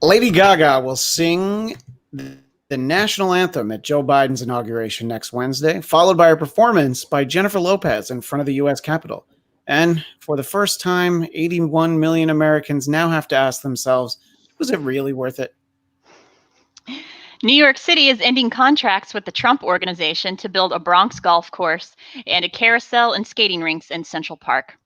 Lady Gaga will sing the national anthem at Joe Biden's inauguration next Wednesday, followed by a performance by Jennifer Lopez in front of the U.S. Capitol. And for the first time, 81 million Americans now have to ask themselves, was it really worth it? New York City is ending contracts with the Trump Organization to build a Bronx golf course and a carousel and skating rinks in Central Park.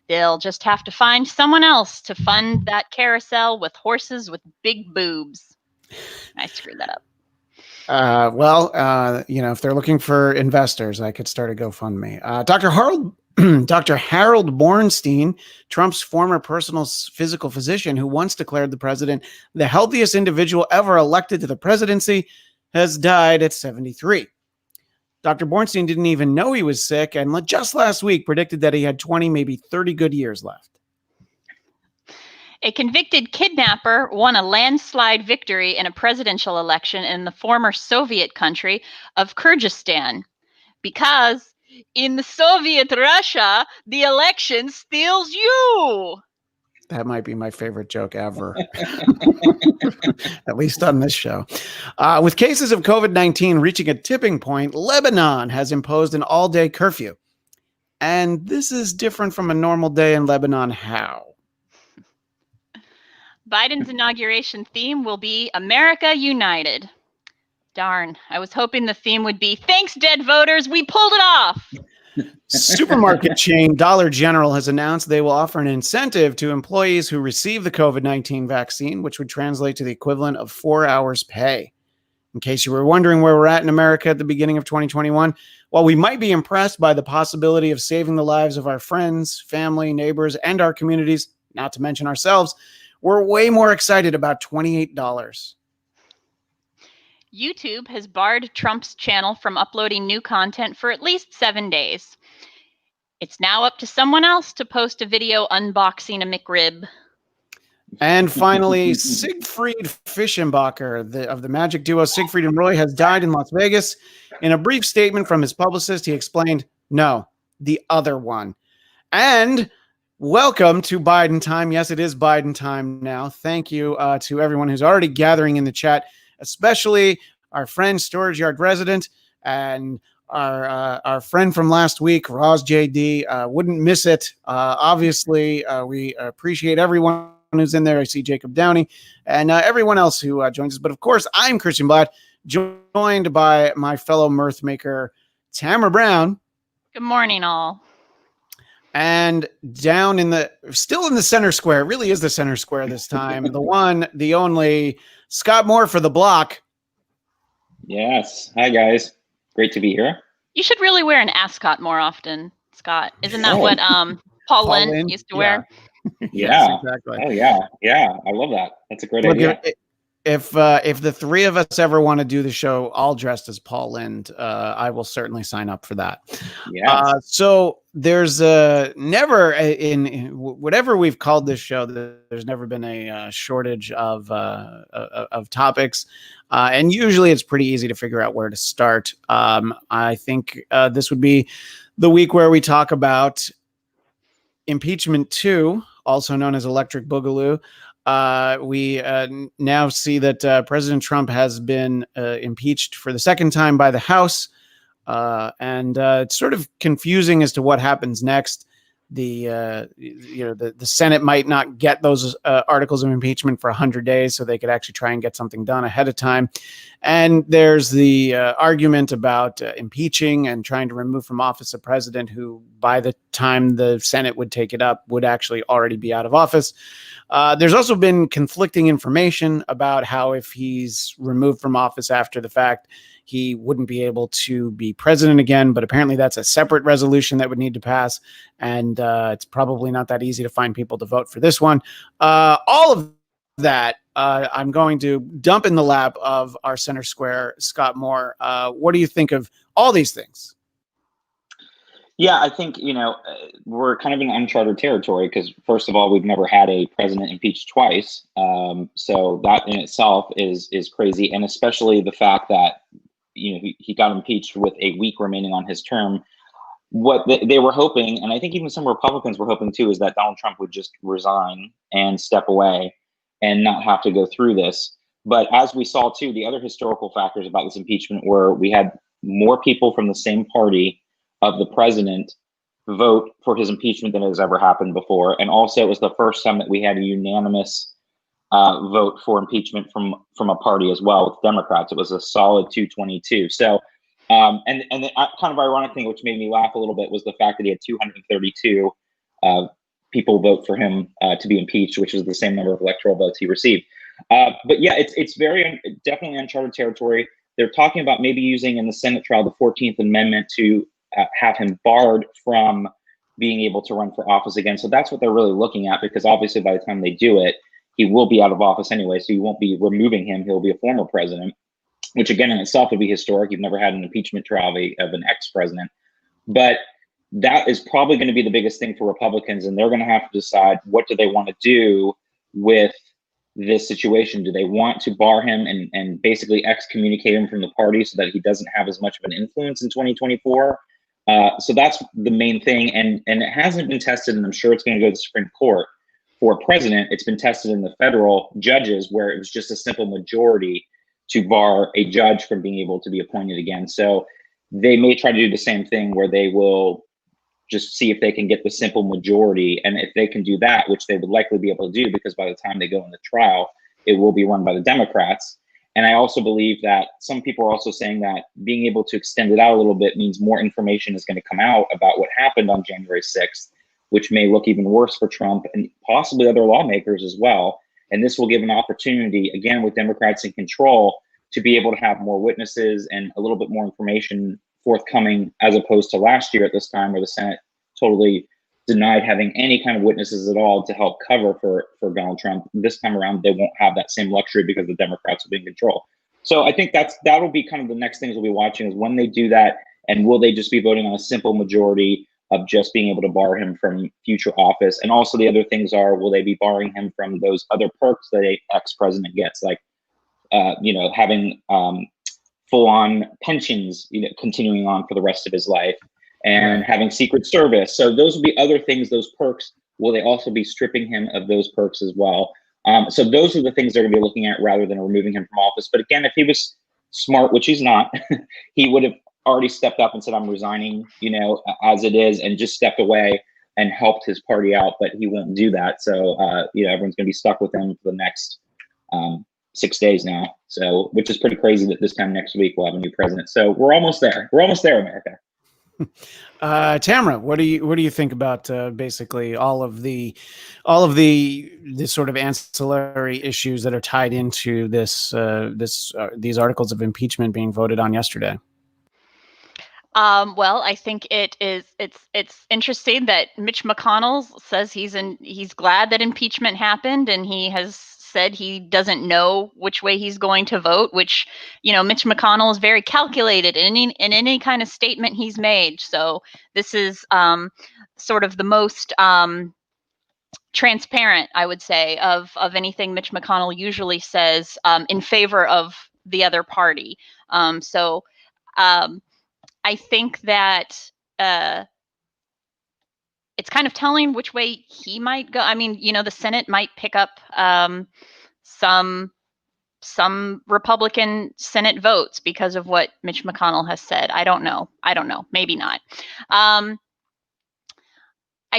They'll just have to find someone else to fund that carousel with horses with big boobs. I screwed that up. If they're looking for investors, I could start a GoFundMe. Dr. Harold Bornstein, Trump's former personal physical physician who once declared the president the healthiest individual ever elected to the presidency, has died at 73. Dr. Bornstein didn't even know he was sick and just last week predicted that he had 20, maybe 30 good years left. A convicted kidnapper won a landslide victory in a presidential election in the former Soviet country of Kyrgyzstan because in the Soviet Russia, the election steals you. That might be my favorite joke ever, at least on this show. With cases of COVID-19 reaching a tipping point, Lebanon has imposed an all-day curfew. And this is different from a normal day in Lebanon. How? Biden's inauguration theme will be America United. Darn, I was hoping the theme would be thanks, dead voters, we pulled it off. Supermarket chain Dollar General has announced they will offer an incentive to employees who receive the COVID-19 vaccine, which would translate to the equivalent of 4 hours pay. In case you were wondering where we're at in America at the beginning of 2021, while we might be impressed by the possibility of saving the lives of our friends, family, neighbors, and our communities, not to mention ourselves, we're way more excited about $28. YouTube has barred Trump's channel from uploading new content for at least 7 days. It's now up to someone else to post a video unboxing a McRib. And finally, Siegfried Fischenbacher of the magic duo Siegfried and Roy has died in Las Vegas. In a brief statement from his publicist, he explained, no, the other one. And welcome to Biden time. Yes, it is Biden time now. Thank you to everyone who's already gathering in the chat, especially our friend, Storage Yard resident, and our friend from last week, Roz JD. Wouldn't miss it. Obviously, we appreciate everyone who's in there. I see Jacob Downey and everyone else who joins us. But of course, I'm Christian Blatt, joined by my fellow mirth maker, Tamra Brown. Good morning, all. And down still in the center square, it really is the center square this time, the one, the only, Scott Moore for the block. Yes. Hi, guys. Great to be here. You should really wear an ascot more often, Scott. Isn't that what Paul Lynde used to wear? Yeah. Yes, exactly. Oh, yeah. Yeah. I love that. That's a great idea. If the three of us ever want to do the show all dressed as Paul Lynde, I will certainly sign up for that. Yes. So there's never in whatever we've called this show, there's never been a shortage of topics, and usually it's pretty easy to figure out where to start. I think this would be the week where we talk about impeachment 2, also known as Electric Boogaloo. We now see that President Trump has been impeached for the second time by the House, and it's sort of confusing as to what happens next. The Senate might not get those articles of impeachment for 100 days, so they could actually try and get something done ahead of time. And there's the argument about impeaching and trying to remove from office a president who, by the time the Senate would take it up, would actually already be out of office. There's also been conflicting information about how if he's removed from office after the fact, he wouldn't be able to be president again. But apparently that's a separate resolution that would need to pass. And it's probably not that easy to find people to vote for this one. All of that I'm going to dump in the lap of our center square, Scott Moore. What do you think of all these things? Yeah, I think, we're kind of in uncharted territory because, first of all, we've never had a president impeached twice. So that in itself is crazy. And especially the fact that, he got impeached with a week remaining on his term. What they were hoping, and I think even some Republicans were hoping too, is that Donald Trump would just resign and step away. and not have to go through this. But as we saw too, the other historical factors about this impeachment were we had more people from the same party of the president vote for his impeachment than has ever happened before. And also, it was the first time that we had a unanimous vote for impeachment from a party as well with Democrats. It was a solid 222. So, and the kind of ironic thing, which made me laugh a little bit, was the fact that he had 232 people vote for him to be impeached, which is the same number of electoral votes he received. But yeah, it's very definitely uncharted territory. They're talking about maybe using in the Senate trial the 14th Amendment to have him barred from being able to run for office again. So that's what they're really looking at, because obviously by the time they do it, he will be out of office anyway. So you won't be removing him. He'll be a former president, which again in itself would be historic. You've never had an impeachment trial of an ex-president. But that is probably going to be the biggest thing for Republicans. And they're going to have to decide, what do they want to do with this situation? Do they want to bar him and basically excommunicate him from the party so that he doesn't have as much of an influence in 2024? So that's the main thing. And it hasn't been tested, and I'm sure it's going to go to the Supreme Court for president. It's been tested in the federal judges, where it was just a simple majority to bar a judge from being able to be appointed again. So they may try to do the same thing, where they will just see if they can get the simple majority. And if they can do that, which they would likely be able to do, because by the time they go in the trial, it will be run by the Democrats. And I also believe that some people are also saying that being able to extend it out a little bit means more information is going to come out about what happened on January 6th, which may look even worse for Trump and possibly other lawmakers as well. And this will give an opportunity, again, with Democrats in control, to be able to have more witnesses and a little bit more information forthcoming, as opposed to last year at this time, where the Senate totally denied having any kind of witnesses at all to help cover for Donald Trump. This time around, they won't have that same luxury because the Democrats will be in control. So I think that'll be kind of the next things we'll be watching, is when they do that, and will they just be voting on a simple majority of just being able to bar him from future office? And also the other things are, will they be barring him from those other perks that a ex-president gets, like having full-on pensions, continuing on for the rest of his life, and having Secret Service. So those will be other things, those perks. Will they also be stripping him of those perks as well? So those are the things they're going to be looking at, rather than removing him from office. But again, if he was smart, which he's not, he would have already stepped up and said, I'm resigning, as it is, and just stepped away and helped his party out. But he won't do that. So, everyone's going to be stuck with him for the next 6 days now. So, which is pretty crazy that this time next week we'll have a new president. So we're almost there. We're almost there, America. Tamra, what do you think about basically all of the sort of ancillary issues that are tied into these articles of impeachment being voted on yesterday? Well, I think it's interesting that Mitch McConnell says he's glad that impeachment happened, and he has said he doesn't know which way he's going to vote, which, Mitch McConnell is very calculated in any kind of statement he's made. So this is sort of the most transparent, I would say, of anything Mitch McConnell usually says in favor of the other party. I think that it's kind of telling which way he might go. I mean, the Senate might pick up some Republican Senate votes because of what Mitch McConnell has said. I don't know. Maybe not. I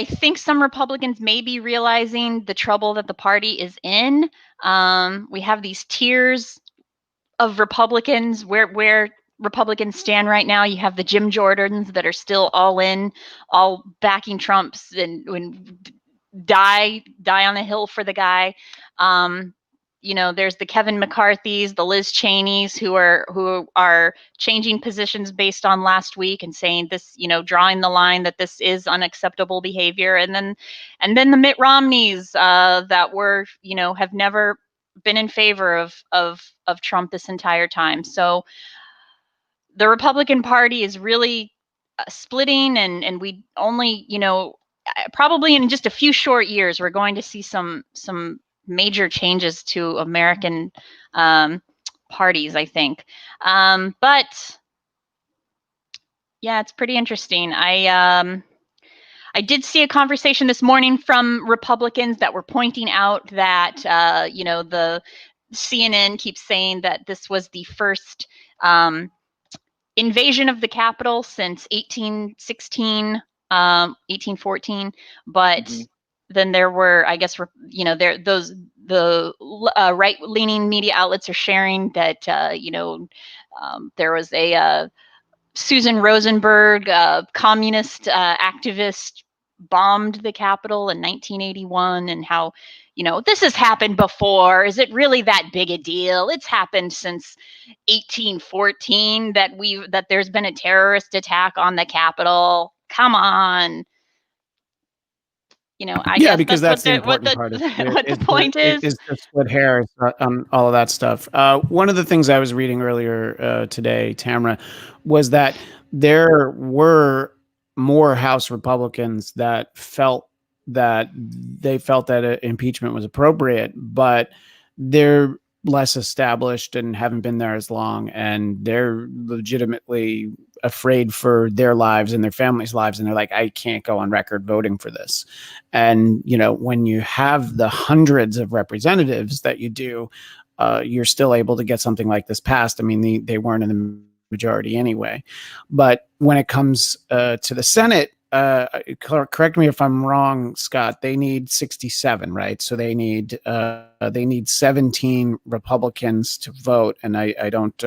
think some Republicans may be realizing the trouble that the party is in. We have these tiers of Republicans where Republicans stand right now. You have the Jim Jordans that are still all backing Trump's and die on the hill for the guy. There's the Kevin McCarthy's, the Liz Cheneys, who are changing positions based on last week and saying this, drawing the line that this is unacceptable behavior. And then the Mitt Romneys that were, have never been in favor of Trump this entire time. So the Republican Party is really splitting, and we only, probably in just a few short years, we're going to see some major changes to American parties, I think. But yeah, it's pretty interesting. I I did see a conversation this morning from Republicans that were pointing out that, the CNN keeps saying that this was the first invasion of the Capitol since 1816, 1814, but then there were, I guess, the right-leaning media outlets are sharing that, there was a Susan Rosenberg, communist activist, bombed the Capitol in 1981, and how, this has happened before. Is it really that big a deal? It's happened since 1814 that there's been a terrorist attack on the Capitol. Come on. I guess because that's the what important part. the point is to split hairs on all of that stuff. One of the things I was reading earlier today, Tamra, was that there were more House Republicans that felt that impeachment was appropriate, but they're less established and haven't been there as long, and they're legitimately afraid for their lives and their families' lives, and they're like, I can't go on record voting for this. And when you have the hundreds of representatives that you do, you're still able to get something like this passed. I mean, they weren't in the majority anyway. But when it comes to the Senate, correct me if I'm wrong, Scott, they need 67, right? So they need 17 Republicans to vote, and I don't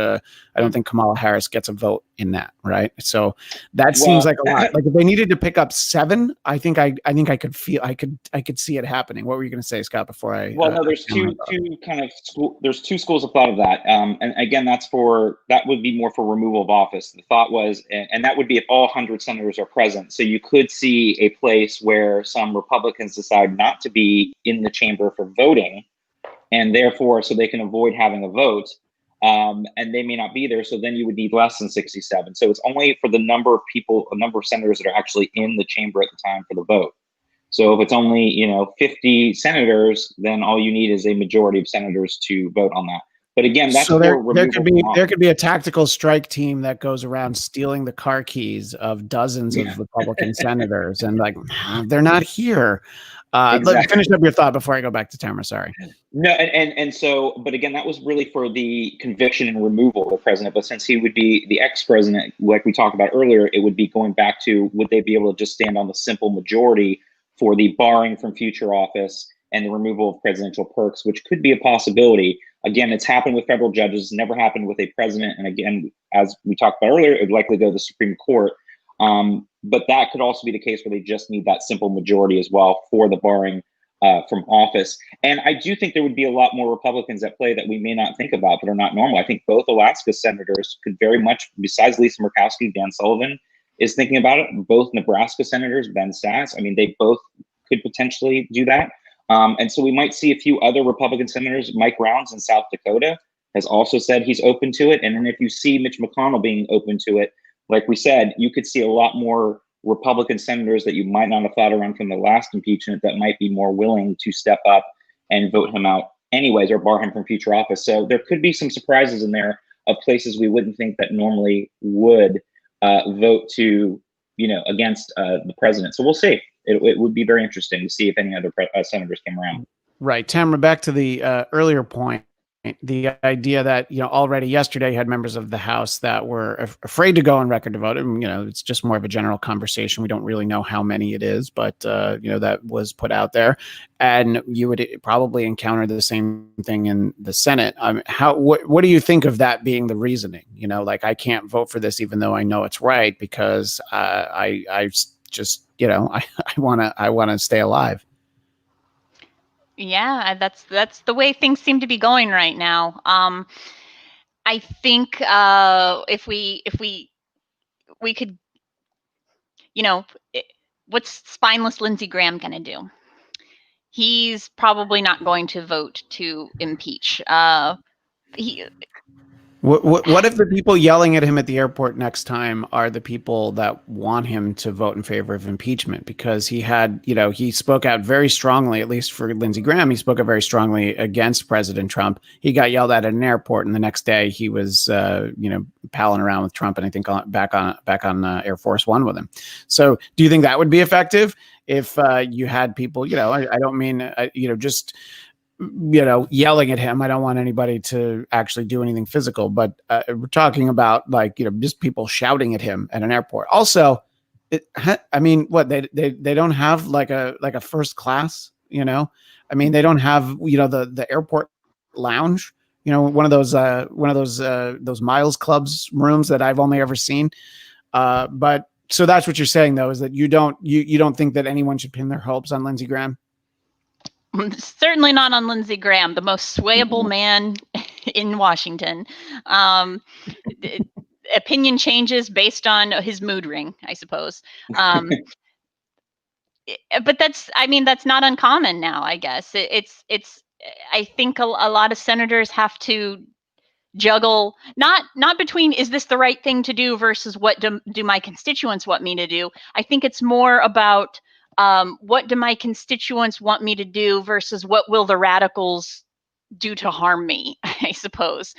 think Kamala Harris gets a vote in that, right? So that seems like a lot. Like if they needed to pick up 7, I think I could see it happening. What were you going to say, Scott? Before I no, there's two schools of thought of that, and again, that would be more for removal of office. The thought was, and that would be if all 100 senators are present. So you could see a place where some Republicans decide not to be in the chamber for voting, and therefore, so they can avoid having a vote, and they may not be there. So then you would need less than 67. So it's only for the number of senators that are actually in the chamber at the time for the vote. So if it's only 50 senators, then all you need is a majority of senators to vote on that. But again, that's there could be a tactical strike team that goes around stealing the car keys of dozens of Republican senators, and like, they're not here. Exactly. Let me finish up your thought before I go back to Tamra. Sorry. No, and so, but again, that was really for the conviction and removal of the president. But since he would be the ex-president, like we talked about earlier, it would be going back to, would they be able to just stand on the simple majority for the barring from future office and the removal of presidential perks, which could be a possibility. Again, it's happened with federal judges, never happened with a president. And again, as we talked about earlier, it would likely go to the Supreme Court. But that could also be the case where they just need that simple majority as well for the barring from office. And I do think there would be a lot more Republicans at play that we may not think about that are not normal. I think both Alaska senators could very much, besides Lisa Murkowski, Dan Sullivan is thinking about it. Both Nebraska senators, Ben Sasse, I mean, they both could potentially do that. And so we might see a few other Republican senators. Mike Rounds in South Dakota has also said he's open to it. And then if you see Mitch McConnell being open to it, like we said, you could see a lot more Republican senators that you might not have thought around from the last impeachment that might be more willing to step up and vote him out anyways, or bar him from future office. So there could be some surprises in there of places we wouldn't think that normally would vote to, against the president. So we'll see. It would be very interesting to see if any other senators came around. Right. Tamra, back to the earlier point, the idea that, already yesterday you had members of the House that were afraid to go on record to vote. And, it's just more of a general conversation. We don't really know how many it is, but, that was put out there. And you would probably encounter the same thing in the Senate. What do you think of that being the reasoning? Like, I can't vote for this, even though I know it's right, because I just, I want to stay alive. Yeah, that's the way things seem to be going right now. I think if we could, what's spineless Lindsey Graham going to do? He's probably not going to vote to impeach. What if the people yelling at him at the airport next time are the people that want him to vote in favor of impeachment? Because he had, he spoke out very strongly, at least for Lindsey Graham, he spoke out very strongly against President Trump. He got yelled at an airport, and the next day he was, palling around with Trump, and I think back on Air Force One with him. So, do you think that would be effective if you had people, I don't mean, just yelling at him. I don't want anybody to actually do anything physical, but we're talking about just people shouting at him at an airport. Also, what they don't have like a first class, I mean, they don't have, the airport lounge, one of those Miles Clubs rooms that I've only ever seen. But so that's what you're saying though, is that you don't think that anyone should pin their hopes on Lindsey Graham? Certainly not on Lindsey Graham, the most swayable man in Washington. Opinion changes based on his mood ring, I suppose. But that's not uncommon now, I guess. I think a lot of senators have to juggle, not between, is this the right thing to do versus what do my constituents want me to do? I think it's more about, what do my constituents want me to do versus what will the radicals do to harm me, I suppose.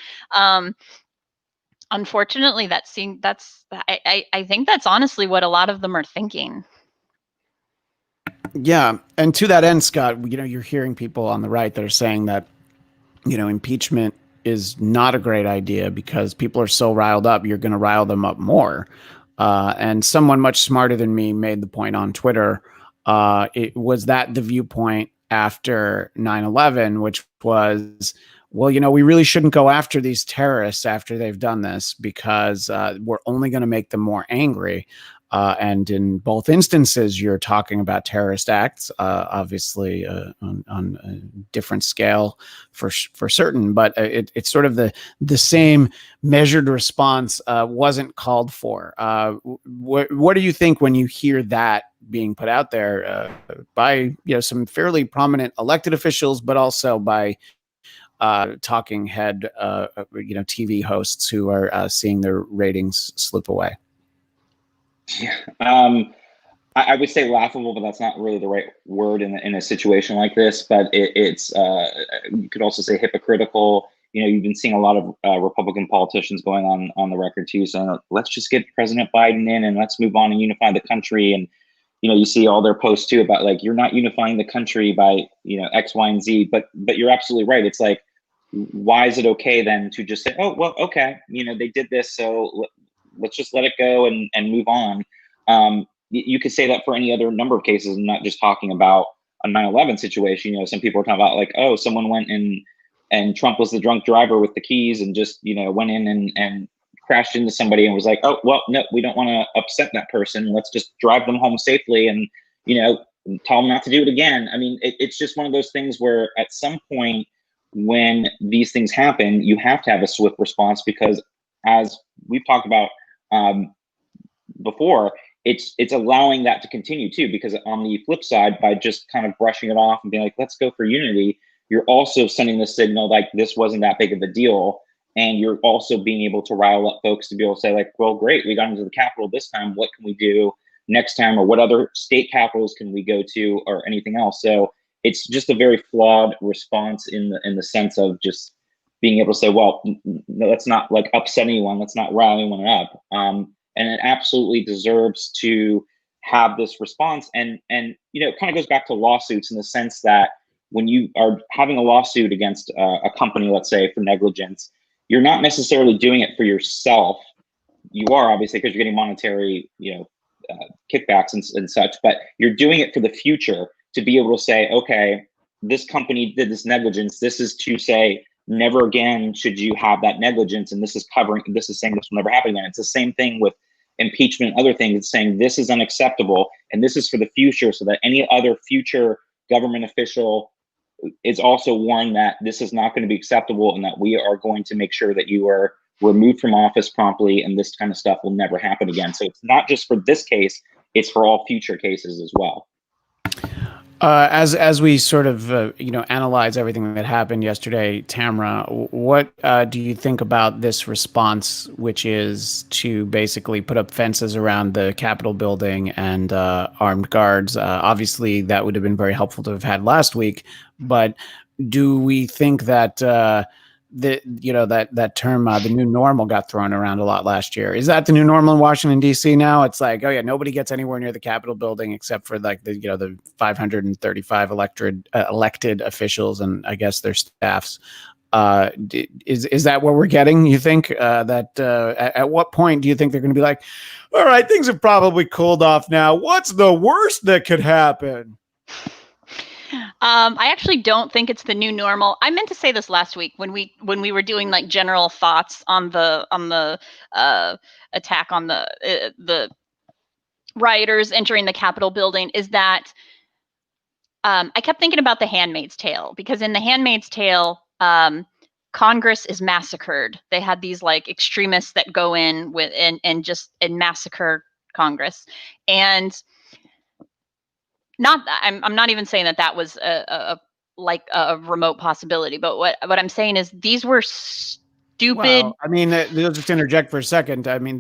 Unfortunately, I think that's honestly what a lot of them are thinking. Yeah. And to that end, Scott, you're hearing people on the right that are saying that, impeachment is not a great idea because people are so riled up, you're going to rile them up more. And someone much smarter than me made the point on Twitter. It was that the viewpoint after 9/11, which was, well, we really shouldn't go after these terrorists after they've done this because we're only going to make them more angry. And in both instances, you're talking about terrorist acts, obviously on a different scale for certain. But it's sort of the same measured response wasn't called for. What do you think when you hear that being put out there by some fairly prominent elected officials, but also by talking head TV hosts who are seeing their ratings slip away? Yeah. I would say laughable, but that's not really the right word in a situation like this. But it's you could also say hypocritical. You've been seeing a lot of Republican politicians going on the record too, saying, let's just get President Biden in and let's move on and unify the country. And you see all their posts too about like, you're not unifying the country by X, Y, and Z. But you're absolutely right. It's like, why is it okay then to just say, oh well, okay, they did this, so let's just let it go and move on. You could say that for any other number of cases, and not just talking about a 9/11 situation. Some people are talking about like, oh, someone went in and Trump was the drunk driver with the keys and just, went in and crashed into somebody and was like, oh, well, no, we don't want to upset that person. Let's just drive them home safely and, tell them not to do it again. I mean, it's just one of those things where at some point when these things happen, you have to have a swift response because, as we've talked about before, it's allowing that to continue too, because on the flip side, by just kind of brushing it off and being like, let's go for unity, you're also sending the signal like this wasn't that big of a deal. And you're also being able to rile up folks to be able to say like, well, great, we got into the Capitol this time. What can we do next time? Or what other state capitals can we go to or anything else? So it's just a very flawed response in the sense of just being able to say, well, let's not like upset anyone. Let's not rile anyone up. And it absolutely deserves to have this response. And it kind of goes back to lawsuits in the sense that when you are having a lawsuit against a company, let's say for negligence, you're not necessarily doing it for yourself. You are obviously because you're getting monetary, kickbacks and such, but you're doing it for the future to be able to say, okay, this company did this negligence. This is to say, never again should you have that negligence, and this is saying this will never happen again. It's the same thing with impeachment and other things. It's saying this is unacceptable and this is for the future, so that any other future government official is also warned that this is not going to be acceptable and that we are going to make sure that you are removed from office promptly and this kind of stuff will never happen again. So it's not just for this case, it's for all future cases as well. As we sort of analyze everything that happened yesterday, Tamra, what do you think about this response, which is to basically put up fences around the Capitol building and armed guards? Obviously, that would have been very helpful to have had last week, but do we think that that term, the new normal, got thrown around a lot last year? Is that the new normal in Washington D.C. now? It's like, oh yeah, nobody gets anywhere near the Capitol building except for like the 535 elected officials and I guess their staffs. Is that what we're getting? You think at what point do you think they're going to be like, all right, things have probably cooled off now. What's the worst that could happen? I actually don't think it's the new normal. I meant to say this last week when we were doing like general thoughts on the attack on the rioters entering the Capitol building, is that I kept thinking about The Handmaid's Tale, because in The Handmaid's Tale, Congress is massacred. They had these like extremists that go in with and massacre Congress. And I'm not even saying that was a remote possibility, but what I'm saying is these were stupid. Well, I mean, they'll just interject for a second. I mean,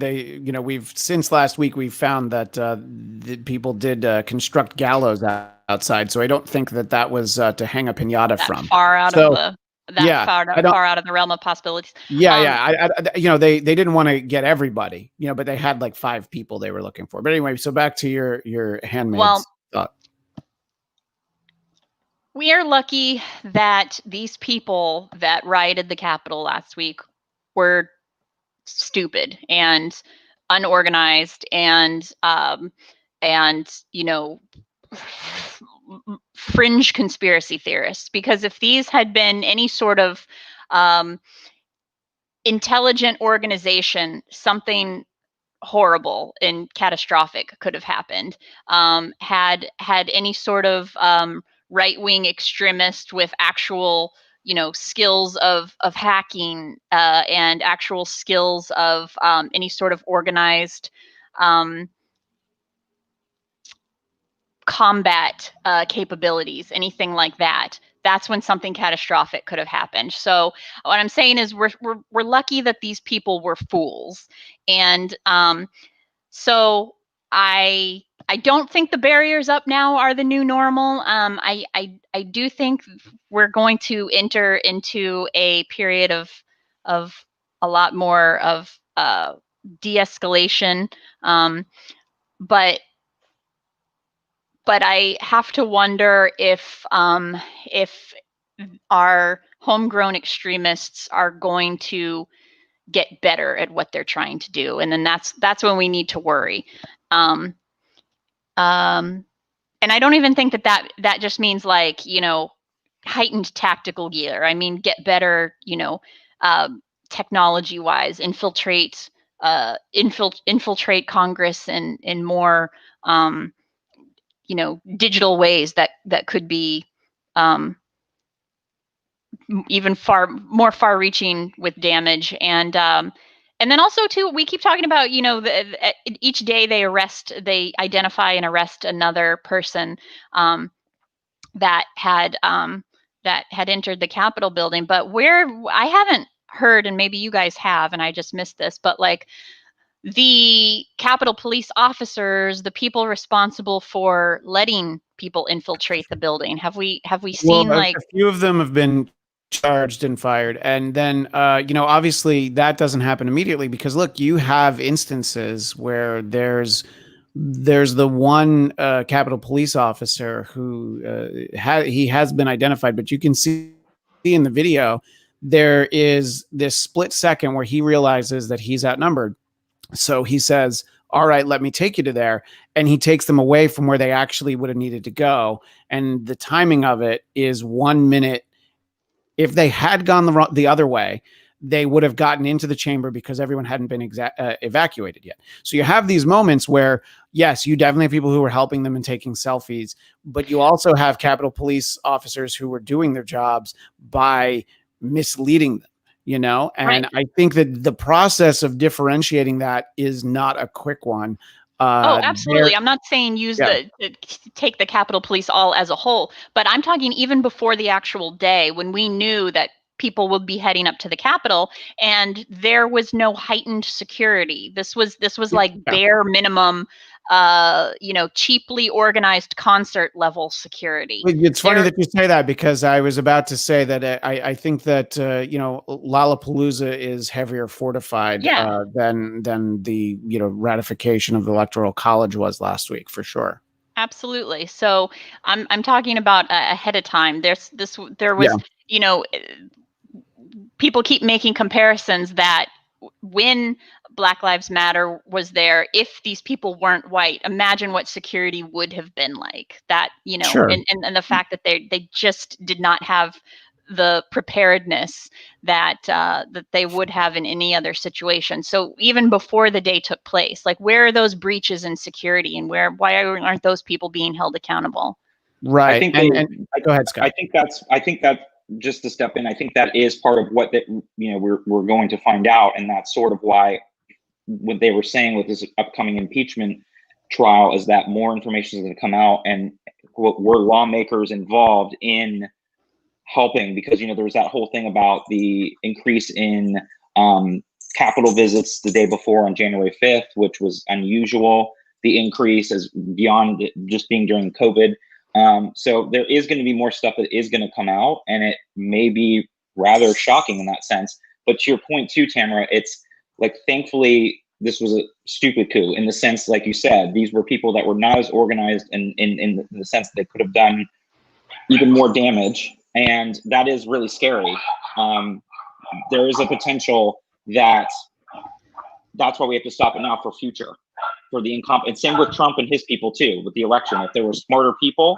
we've since last week we've found that the people did construct gallows outside, so I don't think that was to hang a piñata from. Far out of the realm of possibilities. Yeah, they didn't want to get everybody, but they had like 5 people they were looking for. But anyway, so back to your handmaids thought. We are lucky that these people that rioted the Capitol last week were stupid and unorganized and fringe conspiracy theorists. Because if these had been any sort of intelligent organization, something horrible and catastrophic could have happened. Had any sort of right-wing extremist with actual skills of hacking and actual skills of any sort of organized combat capabilities, anything like that, that's when something catastrophic could have happened. So what I'm saying is we're lucky that these people were fools. And so I don't think the barriers up now are the new normal. I do think we're going to enter into a period of a lot more of de-escalation. But I have to wonder if our homegrown extremists are going to get better at what they're trying to do, and then that's when we need to worry. And I don't even think that just means like heightened tactical gear. I mean, get better, technology wise, infiltrate Congress in more digital ways that could be even more far-reaching with damage. And then also too, we keep talking about each day they identify and arrest another person that had entered the Capitol building. But where I haven't heard, and maybe you guys have, and I just missed this, but like the Capitol police officers, the people responsible for letting people infiltrate the building, have we seen like a few of them have been charged and fired, and then obviously that doesn't happen immediately, because look, you have instances where there's the one Capitol police officer who he has been identified, but you can see in the video there is this split second where he realizes that he's outnumbered. So he says, all right, let me take you to there. And he takes them away from where they actually would have needed to go. And the timing of it is 1 minute. If they had gone the other way, they would have gotten into the chamber because everyone hadn't been evacuated yet. So you have these moments where, yes, you definitely have people who were helping them and taking selfies, but you also have Capitol police officers who were doing their jobs by misleading them. And right. I think that the process of differentiating that is not a quick one. Oh, there, absolutely. I'm not saying yeah, take the Capitol Police all as a whole, but I'm talking even before the actual day when we knew that people would be heading up to the Capitol and there was no heightened security. This was like yeah. bare minimum, cheaply organized concert level security. Well, it's funny There, that you say that because I was about to say that I think that Lollapalooza is heavier fortified yeah. than the ratification of the Electoral College was last week for sure. Absolutely. So I'm talking about ahead of time. There Yeah, was, you know, people keep making comparisons that when Black Lives Matter was there, if these people weren't white, imagine what security would have been like. That, sure. and the fact that they just did not have the preparedness that they would have in any other situation. So even before the day took place, like where are those breaches in security, and why aren't those people being held accountable? I Right. think And go ahead, I Scott. think that just to step in, I think that is part of what that we're going to find out, and that's sort of why what they were saying with this upcoming impeachment trial is that more information is going to come out, and were lawmakers involved in helping, because there was that whole thing about the increase in Capitol visits the day before on January 5th, which was unusual. The increase is beyond just being during COVID. So there is going to be more stuff that is going to come out, and it may be rather shocking in that sense. But to your point too, Tamara, it's like, thankfully, this was a stupid coup in the sense, like you said, these were people that were not as organized in the sense that they could have done even more damage. And that is really scary. There is a potential that's why we have to stop it now for future, for the and same with Trump and his people too, with the election. If there were smarter people,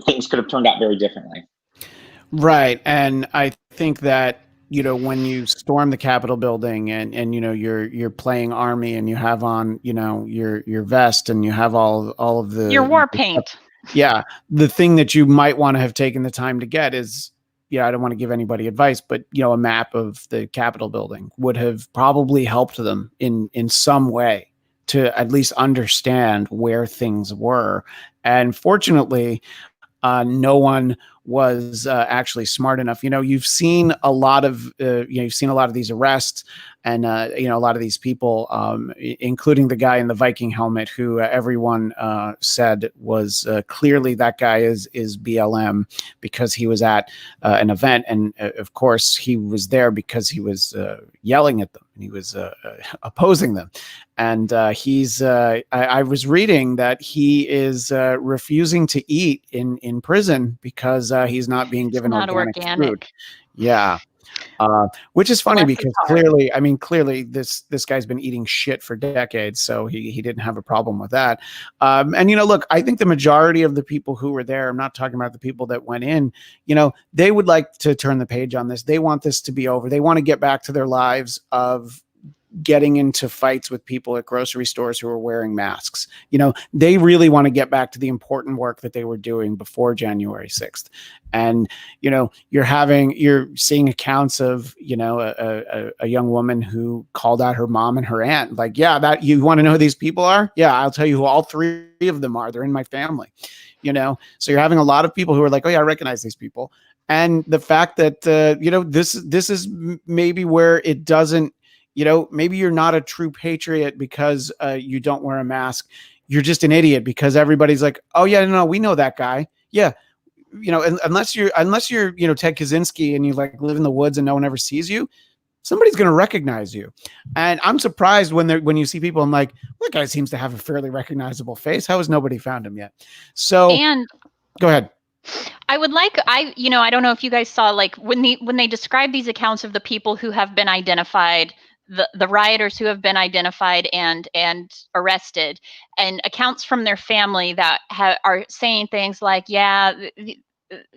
things could have turned out very differently. Right. And I think that, when you storm the Capitol building and you're playing army and you have on, your vest and you have all of Your the war paint. yeah, the thing that you might want to have taken the time to get is, I don't want to give anybody advice, but a map of the Capitol building would have probably helped them in some way to at least understand where things were. And fortunately, no one was actually smart enough. You've seen a lot of these arrests, and a lot of these people, including the guy in the Viking helmet, who everyone said was clearly that guy is BLM because he was at an event, and of course he was there because he was yelling at them and he was opposing them. And I was reading that he is refusing to eat in prison because he's not being given Not organic food. organic. Yeah. Which is funny Bless his because heart. clearly this guy's been eating shit for decades, so he didn't have a problem with that. And look, I think the majority of the people who were there, I'm not talking about the people that went in, they would like to turn the page on this. They want this to be over. They want to get back to their lives of getting into fights with people at grocery stores who are wearing masks. They really want to get back to the important work that they were doing before January 6th. And, you're seeing accounts of, a young woman who called out her mom and her aunt, like, yeah, that you want to know who these people are? Yeah, I'll tell you who all three of them are. They're in my family, so you're having a lot of people who are like, oh yeah, I recognize these people. And the fact that, this is maybe where it doesn't, maybe you're not a true patriot because you don't wear a mask. You're just an idiot because everybody's like, oh yeah, no, we know that guy. Yeah. Unless you're, Ted Kaczynski and you like live in the woods and no one ever sees you, somebody's going to recognize you. And I'm surprised when you see people, I'm like, that guy seems to have a fairly recognizable face. How has nobody found him yet? So And go ahead. I don't know if you guys saw, like, when they describe these accounts of the people who have been identified, the rioters who have been identified and arrested, and accounts from their family that are saying things like, yeah,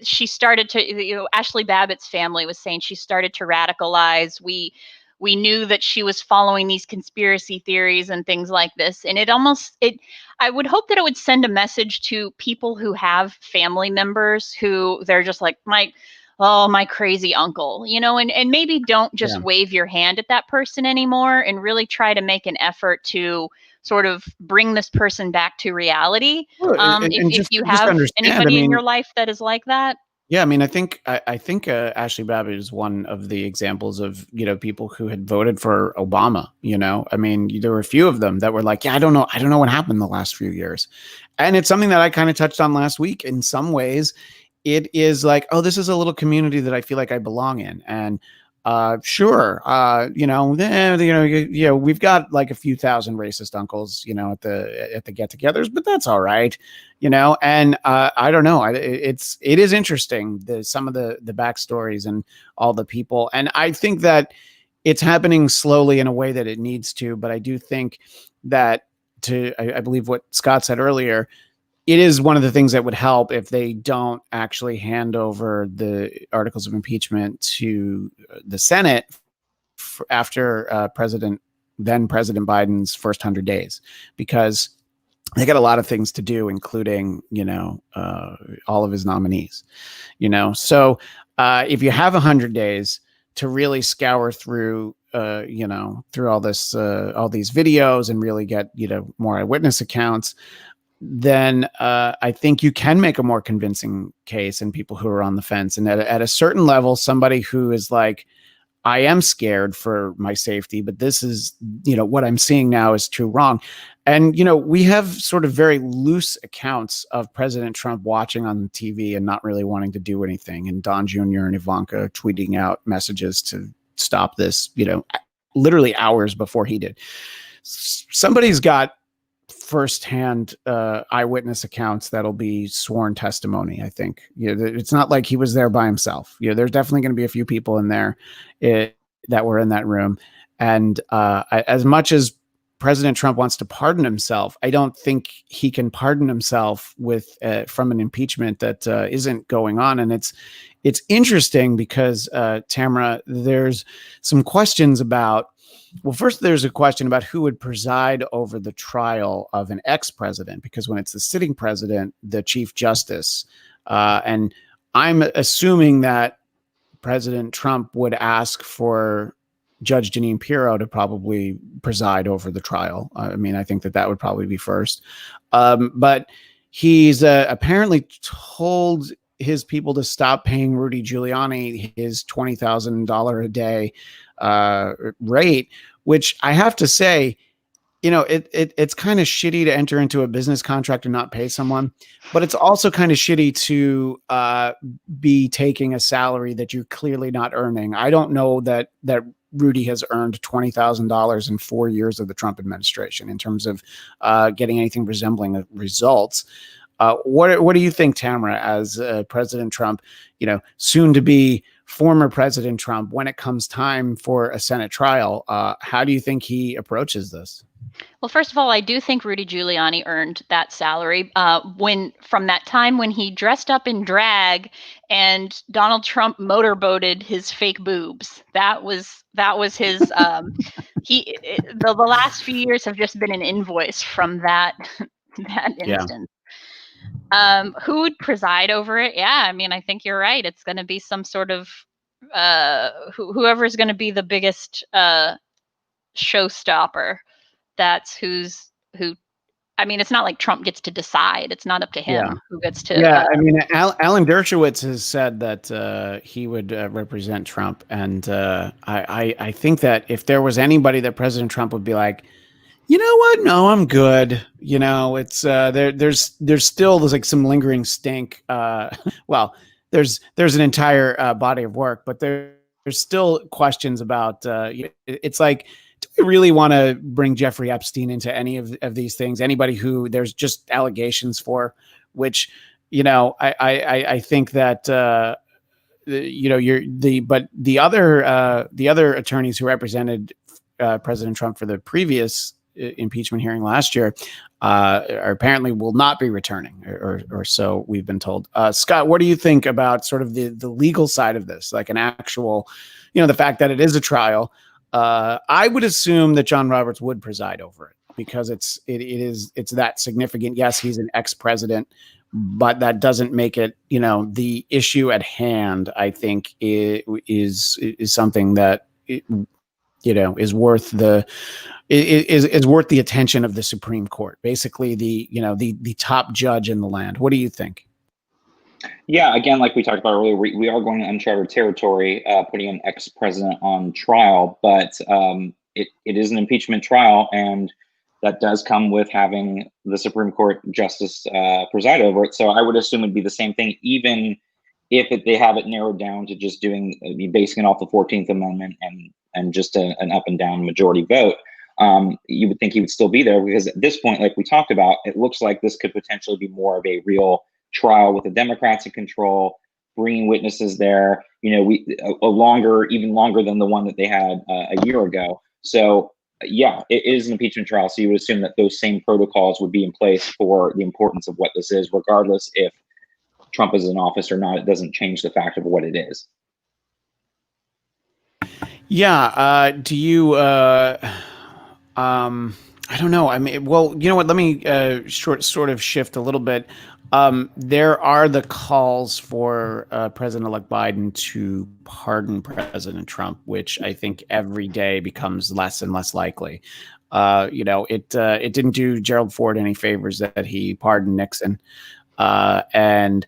she started to, Ashley Babbitt's family was saying she started to radicalize. We knew that she was following these conspiracy theories and things like this. And I would hope that it would send a message to people who have family members who they're just like, my crazy uncle, and maybe don't just Yeah. wave your hand at that person anymore, and really try to make an effort to sort of bring this person back to reality. Well, If you just have understand, anybody in your life that is like that. Yeah, I mean, I think Ashley Babbitt is one of the examples of, people who had voted for Obama. I mean, there were a few of them that were like, yeah, I don't know what happened the last few years, and it's something that I kind of touched on last week. In some ways, it is like, oh, this is a little community that I feel like I belong in, and sure, we've got like a few thousand racist uncles, at the get-togethers, but that's all right, And I don't know, it is interesting, some of the backstories and all the people, and I think that it's happening slowly in a way that it needs to. But I do think that I believe what Scott said earlier, it is one of the things that would help if they don't actually hand over the articles of impeachment to the Senate after then President Biden's first 100 days, because they got a lot of things to do, including, all of his nominees, So if you have 100 days to really scour through, through all these videos and really get, more eyewitness accounts, then I think you can make a more convincing case in people who are on the fence. And at a certain level, somebody who is like, I am scared for my safety, but this is, what I'm seeing now is too wrong. And, we have sort of very loose accounts of President Trump watching on TV and not really wanting to do anything. And Don Jr. and Ivanka tweeting out messages to stop this, literally hours before he did. Somebody's got firsthand eyewitness accounts that'll be sworn testimony. I think it's not like he was there by himself. There's definitely going to be a few people in there that were in that room. And as much as President Trump wants to pardon himself, I don't think he can pardon himself with from an impeachment that isn't going on. And it's interesting because Tamra, there's some questions about. Well, first, there's a question about who would preside over the trial of an ex-president, because when it's the sitting president, the chief justice, and I'm assuming that President Trump would ask for Judge Jeanine Pirro to probably preside over the trial. I mean, I think that would probably be first. But he's apparently told his people to stop paying Rudy Giuliani his $20,000 a day rate, which I have to say, it's kind of shitty to enter into a business contract and not pay someone, but it's also kind of shitty to be taking a salary that you're clearly not earning. I don't know that Rudy has earned $20,000 in 4 years of the Trump administration in terms of getting anything resembling results. What do you think, Tamra, as President Trump, soon to be former President Trump, when it comes time for a Senate trial, how do you think he approaches this? Well, first of all, I do think Rudy Giuliani earned that salary from that time when he dressed up in drag and Donald Trump motorboated his fake boobs. That was his. The last few years have just been an invoice from that instance. Who would preside over it? Yeah, I mean, I think you're right. It's going to be some sort of whoever is going to be the biggest showstopper. That's who. I mean, it's not like Trump gets to decide. It's not up to him who gets to. Yeah, I mean, Alan Dershowitz has said that he would represent Trump, and I think that if there was anybody that President Trump would be like, you know what? No, I'm good. It's there's still like some lingering stink. Well, there's an entire body of work, but there's still questions about. It's like, do we really want to bring Jeffrey Epstein into any of these things? Anybody who there's just allegations for, which I think that but the other attorneys who represented President Trump for the previous impeachment hearing last year apparently will not be returning, or so we've been told. Scott, what do you think about sort of the legal side of this, like an actual, the fact that it is a trial? I would assume that John Roberts would preside over it because it's that significant. Yes, he's an ex-president, but that doesn't make it, the issue at hand. I think is something that is worth is worth the attention of the Supreme Court, basically the top judge in the land. What do you think? Yeah, again, like we talked about earlier, we are going to uncharted territory, putting an ex-president on trial, but it is an impeachment trial, and that does come with having the Supreme Court justice preside over it. So I would assume it'd be the same thing, even if they have it narrowed down to just basing it off the 14th Amendment and just an up and down majority vote. You would think he would still be there, because at this point, like we talked about, it looks like this could potentially be more of a real trial with the Democrats in control, bringing witnesses there, even longer than the one that they had a year ago. So yeah, it is an impeachment trial. So you would assume that those same protocols would be in place for the importance of what this is, regardless if Trump is in office or not. It doesn't change the fact of what it is. Yeah. Do you, I don't know. I mean, well, you know what? Let me sort of shift a little bit. There are the calls for President-elect Biden to pardon President Trump, which I think every day becomes less and less likely. It didn't do Gerald Ford any favors that he pardoned Nixon, and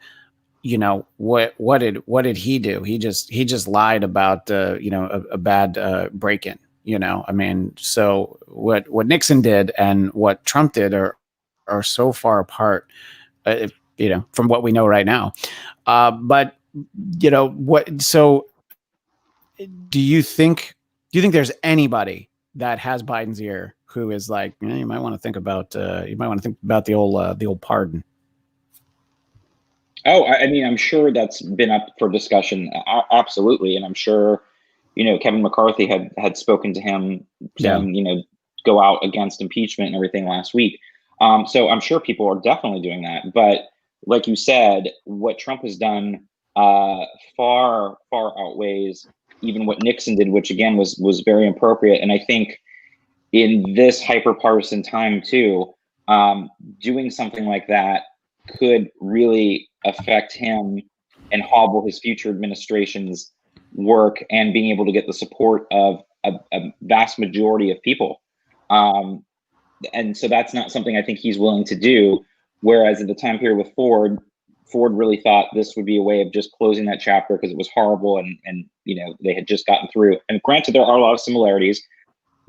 what did he do? He just lied about a bad break-in. I mean, so what Nixon did and what Trump did are so far apart, from what we know right now. But what? So, do you think there's anybody that has Biden's ear who is like, you might want to think about the old pardon? Oh, I mean, I'm sure that's been up for discussion. Absolutely. And I'm sure, Kevin McCarthy had spoken to him saying, go out against impeachment and everything last week. So I'm sure people are definitely doing that. But like you said, what Trump has done far, far outweighs even what Nixon did, which again was very appropriate. And I think in this hyper-partisan time too, doing something like that could really affect him and hobble his future administration's work and being able to get the support of a vast majority of people. And so that's not something I think he's willing to do. Whereas at the time period with Ford really thought this would be a way of just closing that chapter because it was horrible and they had just gotten through. And granted, there are a lot of similarities.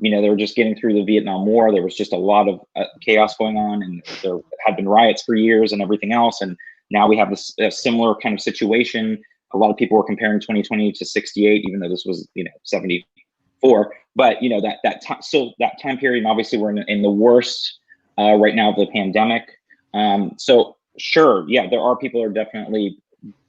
They were just getting through the Vietnam War. There was just a lot of chaos going on, and there had been riots for years and everything else. And now we have this similar kind of situation. A lot of people were comparing 2020 to 68, even though this was 74. But that time period, and obviously we're in the worst right now of the pandemic. So sure, yeah, there are people who are definitely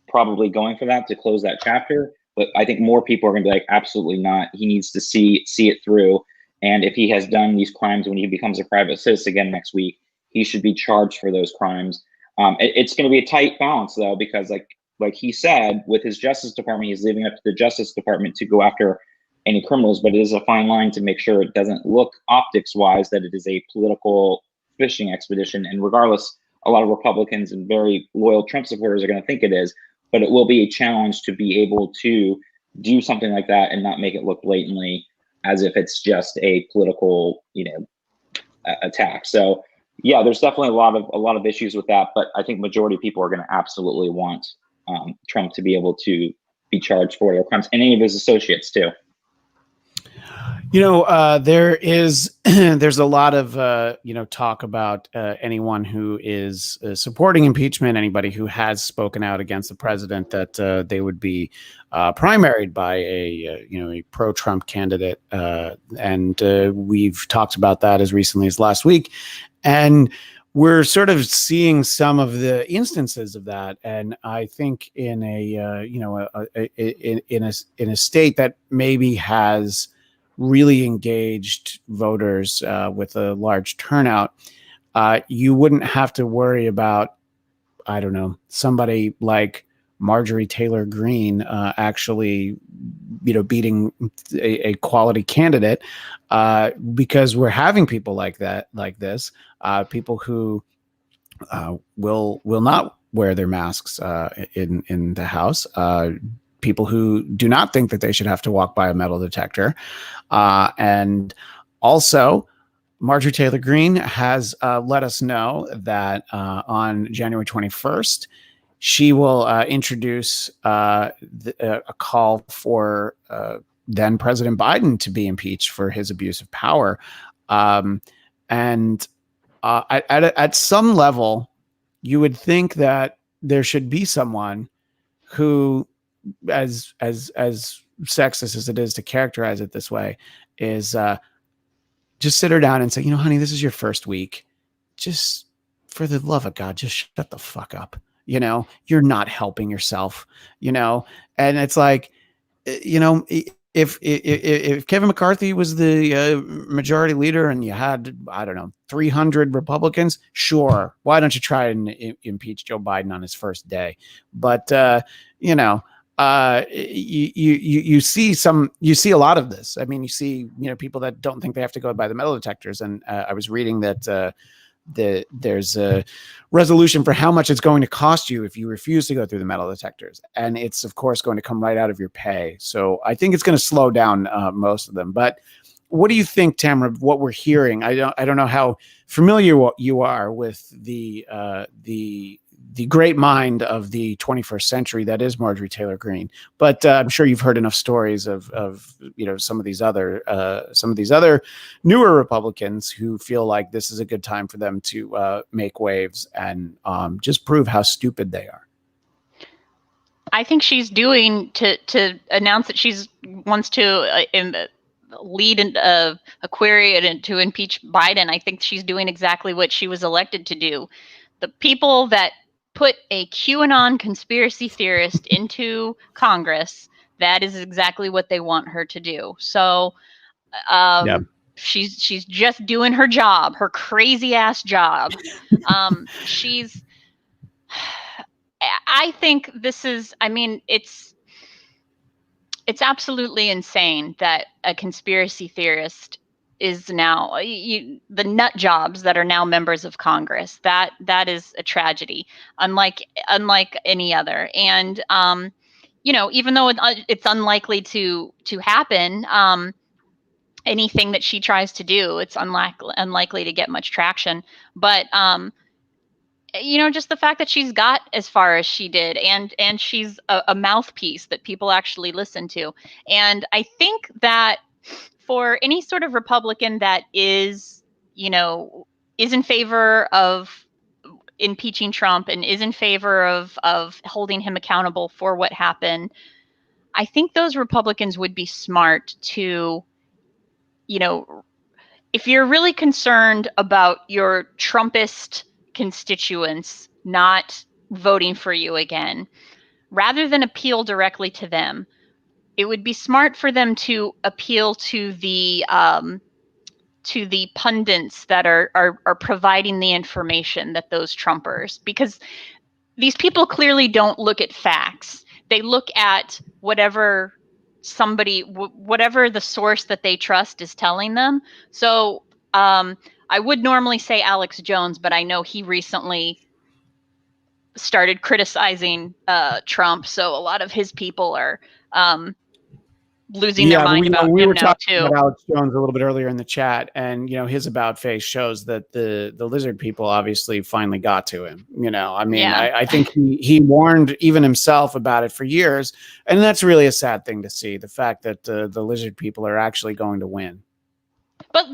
probably going for that to close that chapter. But I think more people are going to be like, absolutely not. He needs to see it through. And if he has done these crimes when he becomes a private citizen again next week, he should be charged for those crimes. It's going to be a tight balance, though, because like he said, with his Justice Department, he's leaving up to the Justice Department to go after any criminals. But it is a fine line to make sure it doesn't look optics-wise that it is a political fishing expedition. And regardless, a lot of Republicans and very loyal Trump supporters are going to think it is. But it will be a challenge to be able to do something like that and not make it look blatantly as if it's just a political, attack. So yeah, there's definitely a lot of issues with that, but I think majority of people are going to absolutely want Trump to be able to be charged for their crimes, and any of his associates too. There's a lot of talk about anyone who is supporting impeachment, anybody who has spoken out against the president, that they would be primaried by a pro-Trump candidate, and we've talked about that as recently as last week, and we're sort of seeing some of the instances of that. And I think in a state that maybe has really engaged voters with a large turnout, you wouldn't have to worry about, I don't know, somebody like Marjorie Taylor Greene actually, beating a quality candidate, because we're having people like this, people who will not wear their masks in the House, people who do not think that they should have to walk by a metal detector. And also, Marjorie Taylor Greene has let us know that on January 21st, she will introduce a call for then President Biden to be impeached for his abuse of power. And at some level, you would think that there should be someone who, as sexist as it is to characterize it this way, is just sit her down and say, honey, this is your first week. Just for the love of God, just shut the fuck up. You're not helping yourself, and it's like, if Kevin McCarthy was the majority leader and you had, I don't know, 300 Republicans, sure, why don't you try and impeach Joe Biden on his first day? But you see a lot of this. I mean, you see, people that don't think they have to go by the metal detectors. And I was reading that there's a resolution for how much it's going to cost you if you refuse to go through the metal detectors, and it's of course going to come right out of your pay. So I think it's going to slow down most of them. But what do you think, Tamra, what we're hearing? I don't know how familiar you are with the great mind of the 21st century that is Marjorie Taylor Greene, but I'm sure you've heard enough stories of some of these other newer Republicans who feel like this is a good time for them to make waves and just prove how stupid they are. I think she's doing to announce that she's wants to lead a query and to impeach Biden. I think she's doing exactly what she was elected to do. The people that put a QAnon conspiracy theorist into Congress, that is exactly what they want her to do. So she's just doing her job, her crazy ass job. I think this is, it's absolutely insane that a conspiracy theorist is now the nut jobs that are now members of Congress. That is a tragedy, unlike any other. And even though it's unlikely to happen, anything that she tries to do, it's unlikely to get much traction. But just the fact that she's got as far as she did, and she's a mouthpiece that people actually listen to. And I think that for any sort of Republican that is in favor of impeaching Trump and is in favor of holding him accountable for what happened, I think those Republicans would be smart to, if you're really concerned about your Trumpist constituents not voting for you again, rather than appeal directly to them, it would be smart for them to appeal to the pundits that are providing the information that those Trumpers, because these people clearly don't look at facts. They look at whatever the source that they trust is telling them. So I would normally say Alex Jones, but I know he recently started criticizing Trump. So a lot of his people are losing their mind about we him were now talking too. about Alex Jones a little bit earlier in the chat, and his about face shows that the lizard people obviously finally got to him. I think he warned even himself about it for years, and that's really a sad thing to see. The fact that the lizard people are actually going to win. But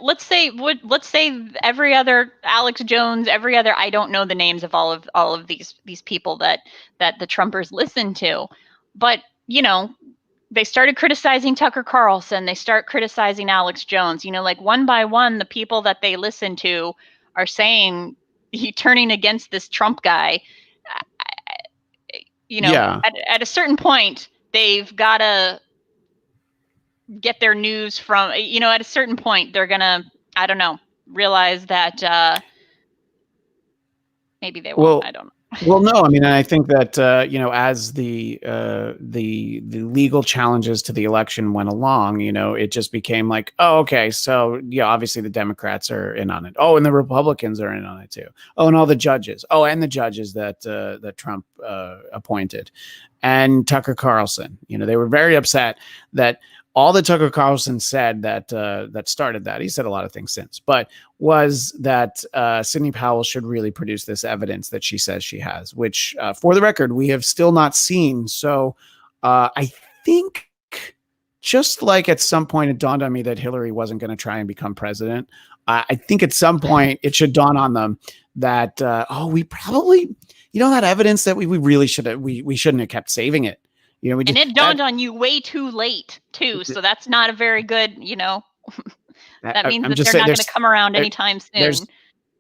let's say every other Alex Jones, every other, I don't know the names of all of these people that the Trumpers listen to, but they started criticizing Tucker Carlson, they start criticizing Alex Jones, like one by one, the people that they listen to are saying turning against this Trump guy. At a certain point, they've got to get their news from, at a certain point, they're going to, I don't know, realize that maybe they won't. I don't know. Well, no, I mean, I think that as the legal challenges to the election went along, it just became like, oh, okay, so yeah, obviously the Democrats are in on it. Oh, and the Republicans are in on it too. Oh, and all the judges. Oh, and the judges that Trump appointed, and Tucker Carlson. They were very upset that all that Tucker Carlson said that started that. He said a lot of things since, but was that Sidney Powell should really produce this evidence that she says she has, which, for the record, we have still not seen. So I think, just like at some point it dawned on me that Hillary wasn't going to try and become president, I think at some point it should dawn on them that, we probably, that evidence that we really should have, we shouldn't have kept saving it. And it dawned on you way too late too. So that's not a very good, that means that they're not going to come around anytime soon.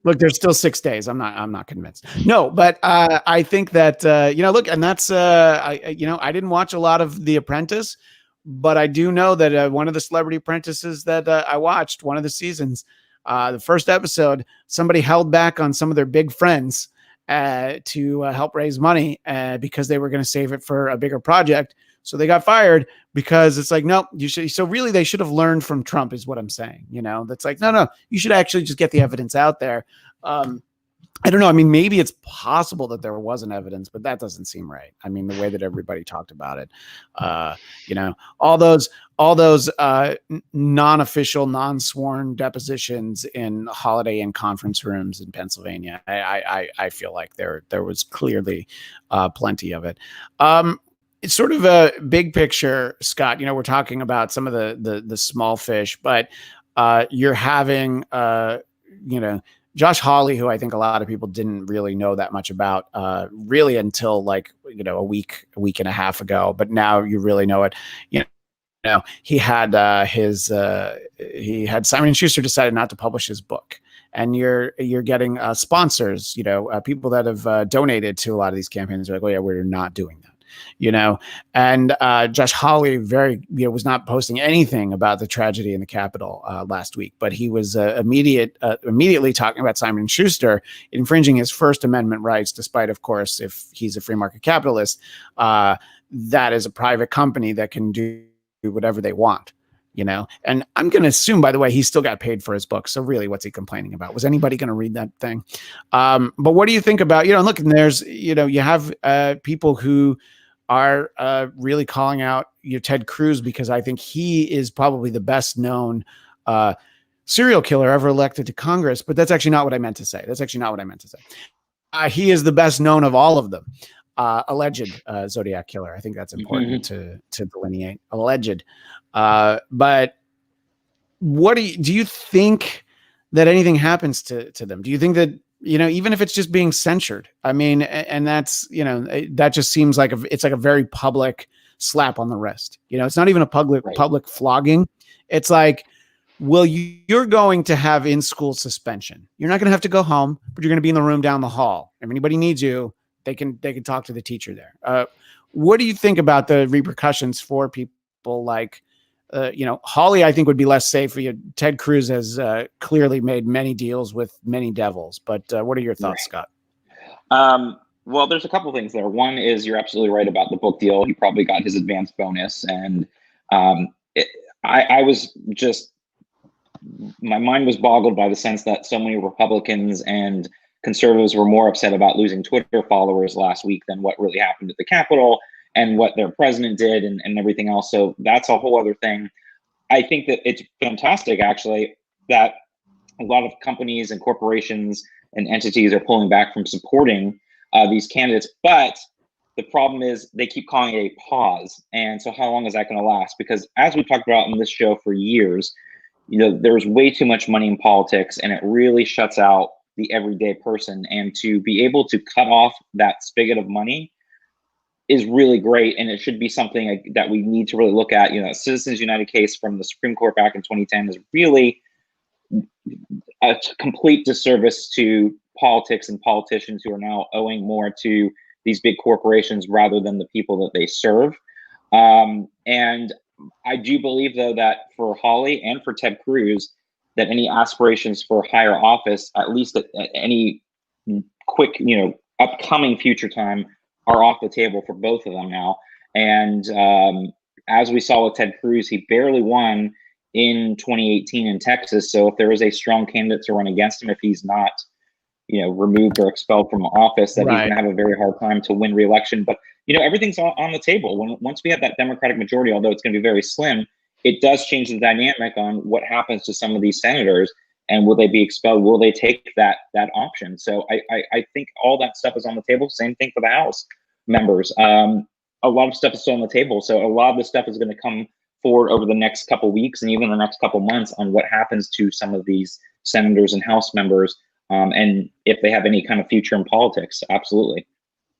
Look, there's still 6 days. I'm not convinced. No, but I think that look, and that's I didn't watch a lot of The Apprentice, but I do know that one of the Celebrity Apprentices that I watched, one of the seasons, the first episode, somebody held back on some of their big friends to help raise money because they were going to save it for a bigger project. So they got fired because it's like, no, you should. So really, they should have learned from Trump, is what I'm saying. That's like, no, you should actually just get the evidence out there. I don't know. I mean, maybe it's possible that there wasn't evidence, but that doesn't seem right. I mean, the way that everybody talked about it, all those non-official, non-sworn depositions in holiday and conference rooms in Pennsylvania. I feel like there was clearly plenty of it. It's sort of a big picture, Scott. We're talking about some of the small fish, but you're having, Josh Hawley, who I think a lot of people didn't really know that much about, really until like, a week and a half ago. But now you really know it. He had Simon & Schuster decided not to publish his book, and you're getting sponsors, people that have donated to a lot of these campaigns are like, oh yeah, we're not doing that. And Josh Hawley was not posting anything about the tragedy in the Capitol last week, but he was immediately talking about Simon & Schuster infringing his First Amendment rights, despite, of course, if he's a free market capitalist, that is a private company that can do whatever they want. And I'm going to assume, by the way, he still got paid for his book. So really, what's he complaining about? Was anybody going to read that thing? But what do you think about, look, and there's, you have people who are really calling out Ted Cruz, because I think he is probably the best known serial killer ever elected to Congress. But that's actually not what I meant to say. He is the best known of all of them. Alleged Zodiac killer. I think that's important to delineate. Alleged. But what do you think that anything happens to them? Do you think that, even if it's just being censured, I mean, and that's, that just seems like it's like a very public slap on the wrist. It's not even a public flogging. It's like, well, you're going to have in-school suspension. You're not going to have to go home, but you're going to be in the room down the hall. If anybody needs you, they can talk to the teacher there. What do you think about the repercussions for people like, Hawley? I think would be less safe. Ted Cruz has clearly made many deals with many devils. But what are your thoughts, Scott? Well, there's a couple things there. One is, you're absolutely right about the book deal. He probably got his advance bonus, and I was just, my mind was boggled by the sense that so many Republicans and conservatives were more upset about losing Twitter followers last week than what really happened at the Capitol and what their president did and everything else. So that's a whole other thing. I think that it's fantastic, actually, that a lot of companies and corporations and entities are pulling back from supporting these candidates. But the problem is they keep calling it a pause. And so how long is that going to last? Because as we talked about on this show for years, there's way too much money in politics, and it really shuts out the everyday person. And to be able to cut off that spigot of money is really great, and it should be something that we need to really look at. Citizens United case from the Supreme Court back in 2010 is really a complete disservice to politics and politicians who are now owing more to these big corporations rather than the people that they serve. And I do believe, though, that for Hawley and for Ted Cruz, that any aspirations for higher office, at least at any quick, upcoming future time are off the table for both of them now. And as we saw with Ted Cruz, he barely won in 2018 in Texas. So if there is a strong candidate to run against him, if he's not, removed or expelled from office, that he's going to have a very hard time to win re-election. But everything's on the table. Once we have that Democratic majority, although it's going to be very slim, it does change the dynamic on what happens to some of these senators, and will they be expelled? Will they take that option? So I think all that stuff is on the table. Same thing for the House members. A lot of stuff is still on the table. So a lot of this stuff is going to come forward over the next couple weeks and even the next couple months on what happens to some of these senators and House members, and if they have any kind of future in politics. Absolutely.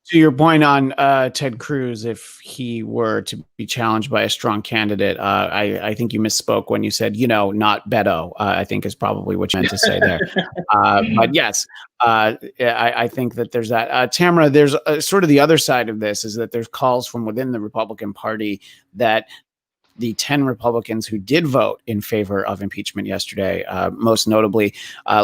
To your point on Ted Cruz, if he were to be challenged by a strong candidate, I think you misspoke when you said, not Beto, I think is probably what you meant to say there. But yes, I think that there's that. Tamra, there's sort of the other side of this is that there's calls from within the Republican Party that the 10 Republicans who did vote in favor of impeachment yesterday, most notably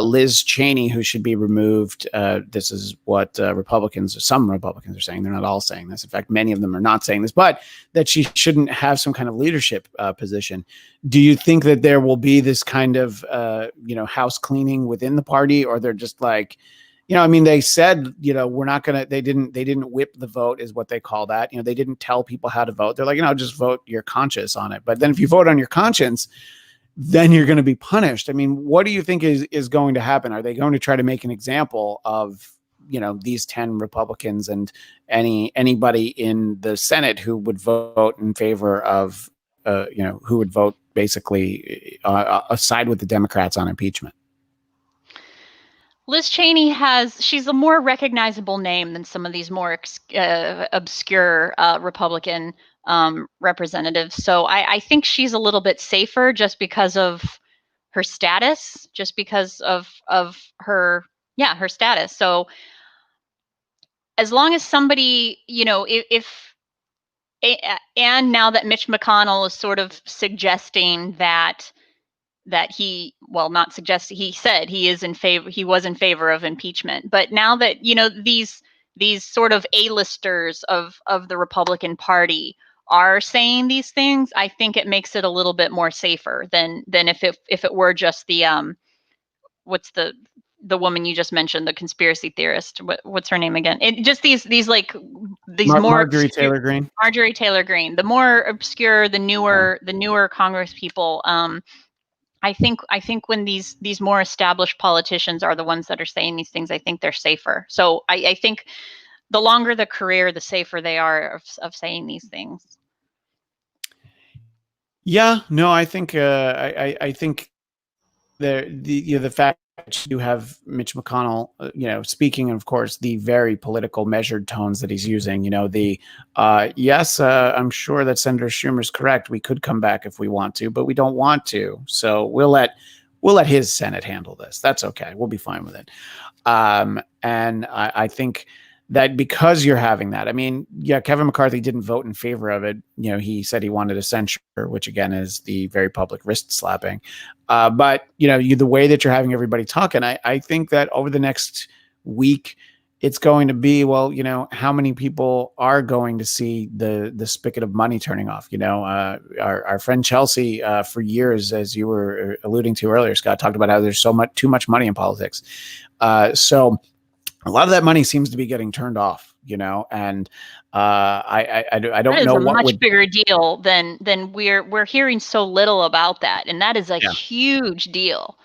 Liz Cheney, who should be removed. This is what some Republicans are saying. They're not all saying this. In fact, many of them are not saying this, but that she shouldn't have some kind of leadership position. Do you think that there will be this kind of, house cleaning within the party, or they're just like, they said, we're not going to, they didn't whip the vote is what they call that. They didn't tell people how to vote. They're like, just vote your conscience on it. But then if you vote on your conscience, then you're going to be punished. I mean, what do you think is going to happen? Are they going to try to make an example of, these 10 Republicans and anybody in the Senate who would vote in favor of, who would vote basically side with the Democrats on impeachment? Liz Cheney she's a more recognizable name than some of these more obscure Republican representatives. So I think she's a little bit safer just because of her status, just because of her status. So as long as somebody, and now that Mitch McConnell is sort of suggesting that he said he was in favor of impeachment. But now that, these sort of A-listers of the Republican Party are saying these things, I think it makes it a little bit more safer than if it were just the what's the woman you just mentioned, the conspiracy theorist. What's her name again? Just these more Marjorie Taylor Greene. Marjorie Taylor Greene. The more obscure, the newer Congress people. I think when these more established politicians are the ones that are saying these things, I think they're safer. So I think the longer the career, the safer they are of saying these things. Yeah, no, I think I think the fact that you have Mitch McConnell, speaking, of course, the very political measured tones that he's using, yes, I'm sure that Senator Schumer's correct. We could come back if we want to, but we don't want to. So we'll let his Senate handle this. That's okay. We'll be fine with it. And I think that because you're having that, Kevin McCarthy didn't vote in favor of it. He said he wanted a censure, which again is the very public wrist slapping. But the way that you're having everybody talking, I think that over the next week, it's going to be, how many people are going to see the spigot of money turning off? Our friend Chelsea, for years, as you were alluding to earlier, Scott, talked about how there's too much money in politics. So a lot of that money seems to be getting turned off, and I don't know what much bigger deal than we're hearing so little about that, and that is a huge deal.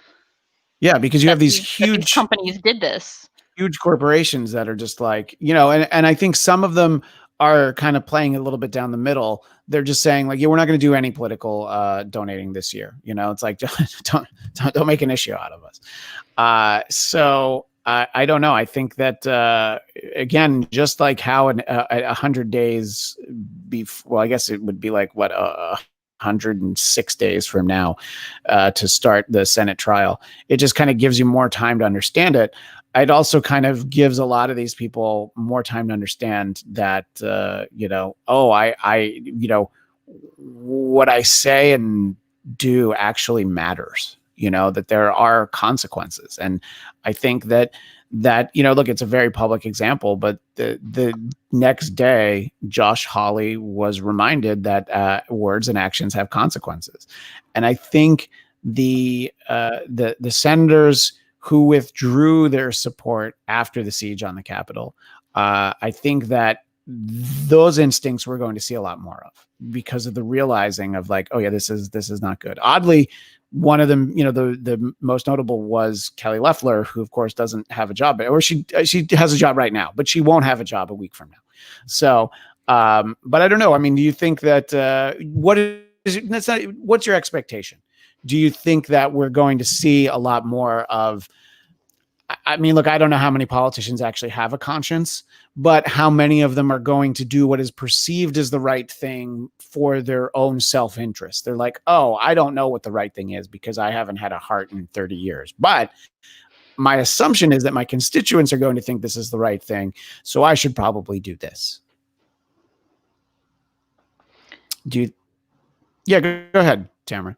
Yeah, because you have these huge companies did this, huge corporations that are just like, and I think some of them are kind of playing a little bit down the middle. They're just saying like, we're not going to do any political donating this year. It's like don't make an issue out of us. So. I don't know. I think that, again, just like how 100 days before, well, I guess it would be like 106 days from now to start the Senate trial. It just kind of gives you more time to understand it. It also kind of gives a lot of these people more time to understand that, what I say and do actually matters. That there are consequences. And I think that that, look, it's a very public example, but the next day, Josh Hawley was reminded that words and actions have consequences. And I think the senators who withdrew their support after the siege on the Capitol, I think that those instincts we're going to see a lot more of, because of the realizing of like, oh yeah, this is not good. Oddly, one of them, the most notable was Kelly Loeffler, who of course doesn't have a job, or she has a job right now, but she won't have a job a week from now. So, but I don't know. I mean, do you think that what's your expectation? Do you think that we're going to see a lot more of? I mean, look, I don't know how many politicians actually have a conscience, but how many of them are going to do what is perceived as the right thing for their own self-interest? They're like, oh, I don't know what the right thing is because I haven't had a heart in 30 years. But my assumption is that my constituents are going to think this is the right thing, so I should probably do this. Yeah, go ahead, Tamra.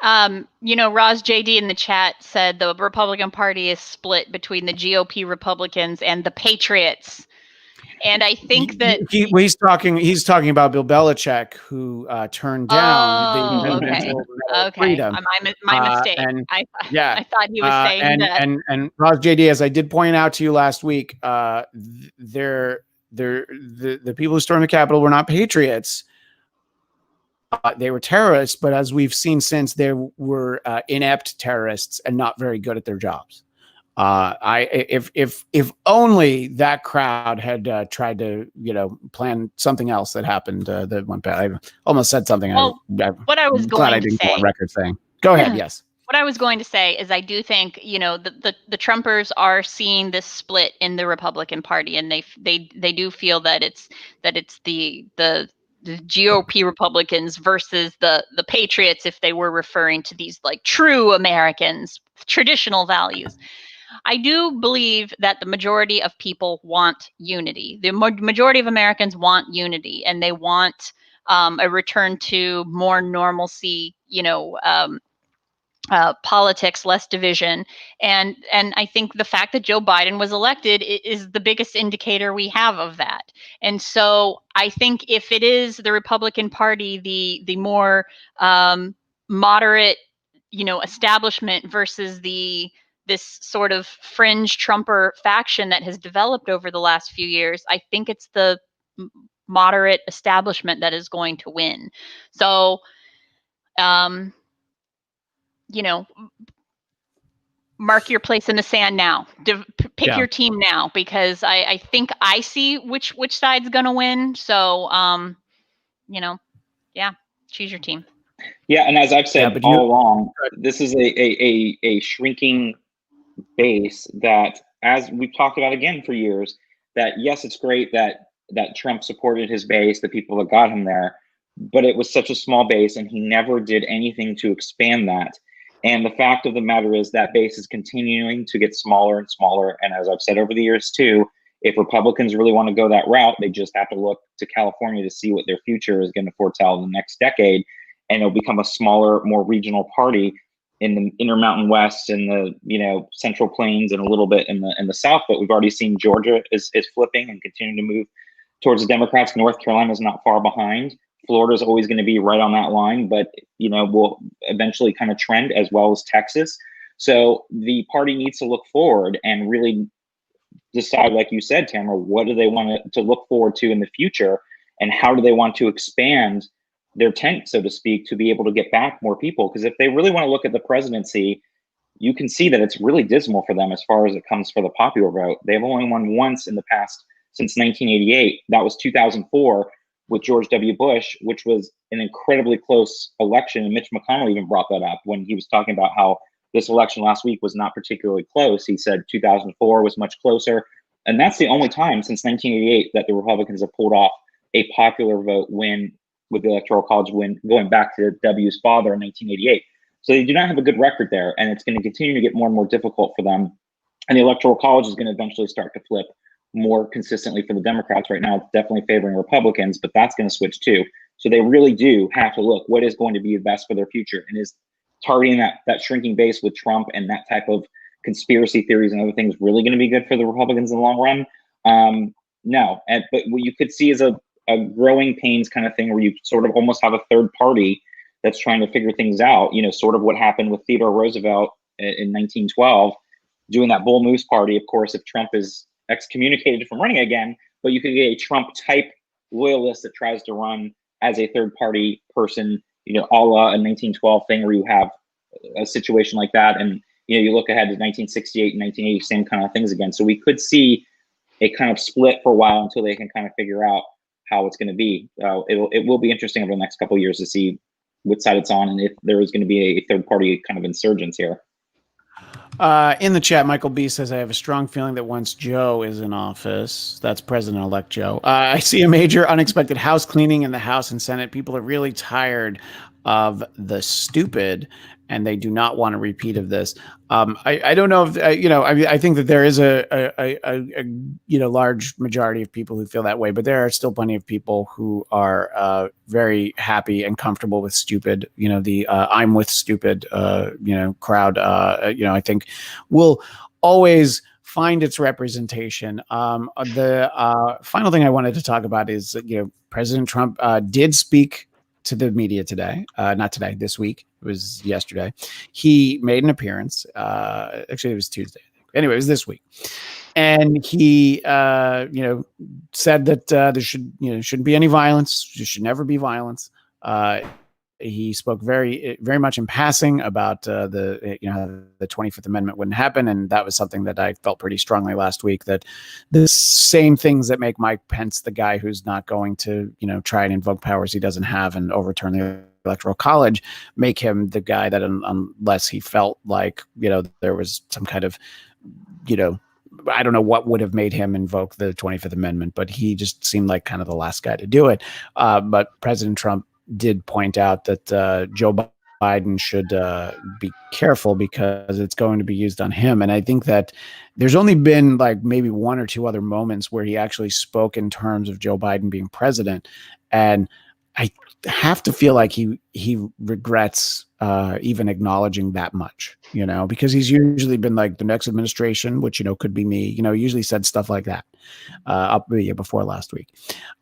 Roz JD in the chat said the Republican Party is split between the GOP Republicans and the Patriots. And I think that he's talking about Bill Belichick, who turned down the presidential Medal of Freedom. My mistake. I thought he was saying that. And Roz JD, as I did point out to you last week, the people who stormed the Capitol were not patriots. They were terrorists, but as we've seen since, they were inept terrorists and not very good at their jobs. If only that crowd had tried to, plan something else that happened that went bad. I almost said something. Well, what I was going to say. Go on record saying. Go ahead. Yes. What I was going to say is I do think, the Trumpers are seeing this split in the Republican Party, and they do feel that it's the GOP Republicans versus the Patriots, if they were referring to these like true Americans, traditional values. I do believe that the majority of people want unity. The majority of Americans want unity, and they want a return to more normalcy, politics, less division. And I think the fact that Joe Biden was elected is the biggest indicator we have of that. And so I think if it is the Republican Party, the more moderate, establishment versus this sort of fringe Trumper faction that has developed over the last few years, I think it's the moderate establishment that is going to win. So, mark your place in the sand now. Pick your team now, because I think I see which side's going to win. So, choose your team. Yeah, and as I've said all along, this is a shrinking base that, as we've talked about again for years, that yes, it's great that Trump supported his base, the people that got him there, but it was such a small base, and he never did anything to expand that. And the fact of the matter is that base is continuing to get smaller and smaller. And as I've said over the years too, if Republicans really want to go that route, they just have to look to California to see what their future is going to foretell in the next decade. And it'll become a smaller, more regional party in the Intermountain West and the Central Plains and a little bit in the South. But we've already seen Georgia is flipping and continuing to move towards the Democrats. North Carolina is not far behind. Florida is always going to be right on that line, but will eventually kind of trend, as well as Texas. So the party needs to look forward and really decide, like you said, Tamra, what do they want to look forward to in the future, and how do they want to expand their tent, so to speak, to be able to get back more people? Because if they really want to look at the presidency, you can see that it's really dismal for them as far as it comes for the popular vote. They've only won once in the past since 1988. That was 2004 with George W. Bush, which was an incredibly close election. And Mitch McConnell even brought that up when he was talking about how this election last week was not particularly close. He said 2004 was much closer. And that's the only time since 1988 that the Republicans have pulled off a popular vote win with the Electoral College win, going back to W's father in 1988. So they do not have a good record there, and it's going to continue to get more and more difficult for them. And the Electoral College is going to eventually start to flip more consistently for the Democrats. Right now, it's definitely favoring Republicans, but that's going to switch too. So they really do have to look what is going to be the best for their future, and is targeting that shrinking base with Trump and that type of conspiracy theories and other things really going to be good for the Republicans in the long run? No. But what you could see is a growing pains kind of thing where you sort of almost have a third party that's trying to figure things out, sort of what happened with Theodore Roosevelt in 1912, doing that Bull Moose Party, of course, if Trump is excommunicated from running again, but you could get a Trump type loyalist that tries to run as a third party person, a la a 1912 thing where you have a situation like that. And, you look ahead to 1968 and 1980, same kind of things again. So we could see a kind of split for a while until they can kind of figure out how it's going to be. It will be interesting over the next couple of years to see what side it's on and if there is going to be a third party kind of insurgence here. In the chat, Michael B says, I have a strong feeling that once Joe is in office, that's President-elect Joe, I see a major unexpected house cleaning in the House and Senate. People are really tired of the stupid, and they do not want a repeat of this. I don't know if, I think that there is a large majority of people who feel that way, but there are still plenty of people who are very happy and comfortable with stupid, the I'm with stupid, crowd, I think will always find its representation. The final thing I wanted to talk about is, President Trump did speak to the media today, not today, this week. It was yesterday. He made an appearance. Actually, it was Tuesday. Anyway, it was this week. And he, said that there shouldn't be any violence. There should never be violence. He spoke very, very much in passing about the 25th Amendment wouldn't happen, and that was something that I felt pretty strongly last week. That the same things that make Mike Pence the guy who's not going to, try and invoke powers he doesn't have and overturn the Electoral College, make him the guy that, unless he felt like there was some kind of, I don't know what would have made him invoke the 25th Amendment, but he just seemed like kind of the last guy to do it. But President Trump did point out that Joe Biden should be careful because it's going to be used on him. And I think that there's only been like maybe one or two other moments where he actually spoke in terms of Joe Biden being president. And I have to feel like he regrets even acknowledging that much, because he's usually been like the next administration, which, could be me, usually said stuff like that up before last week.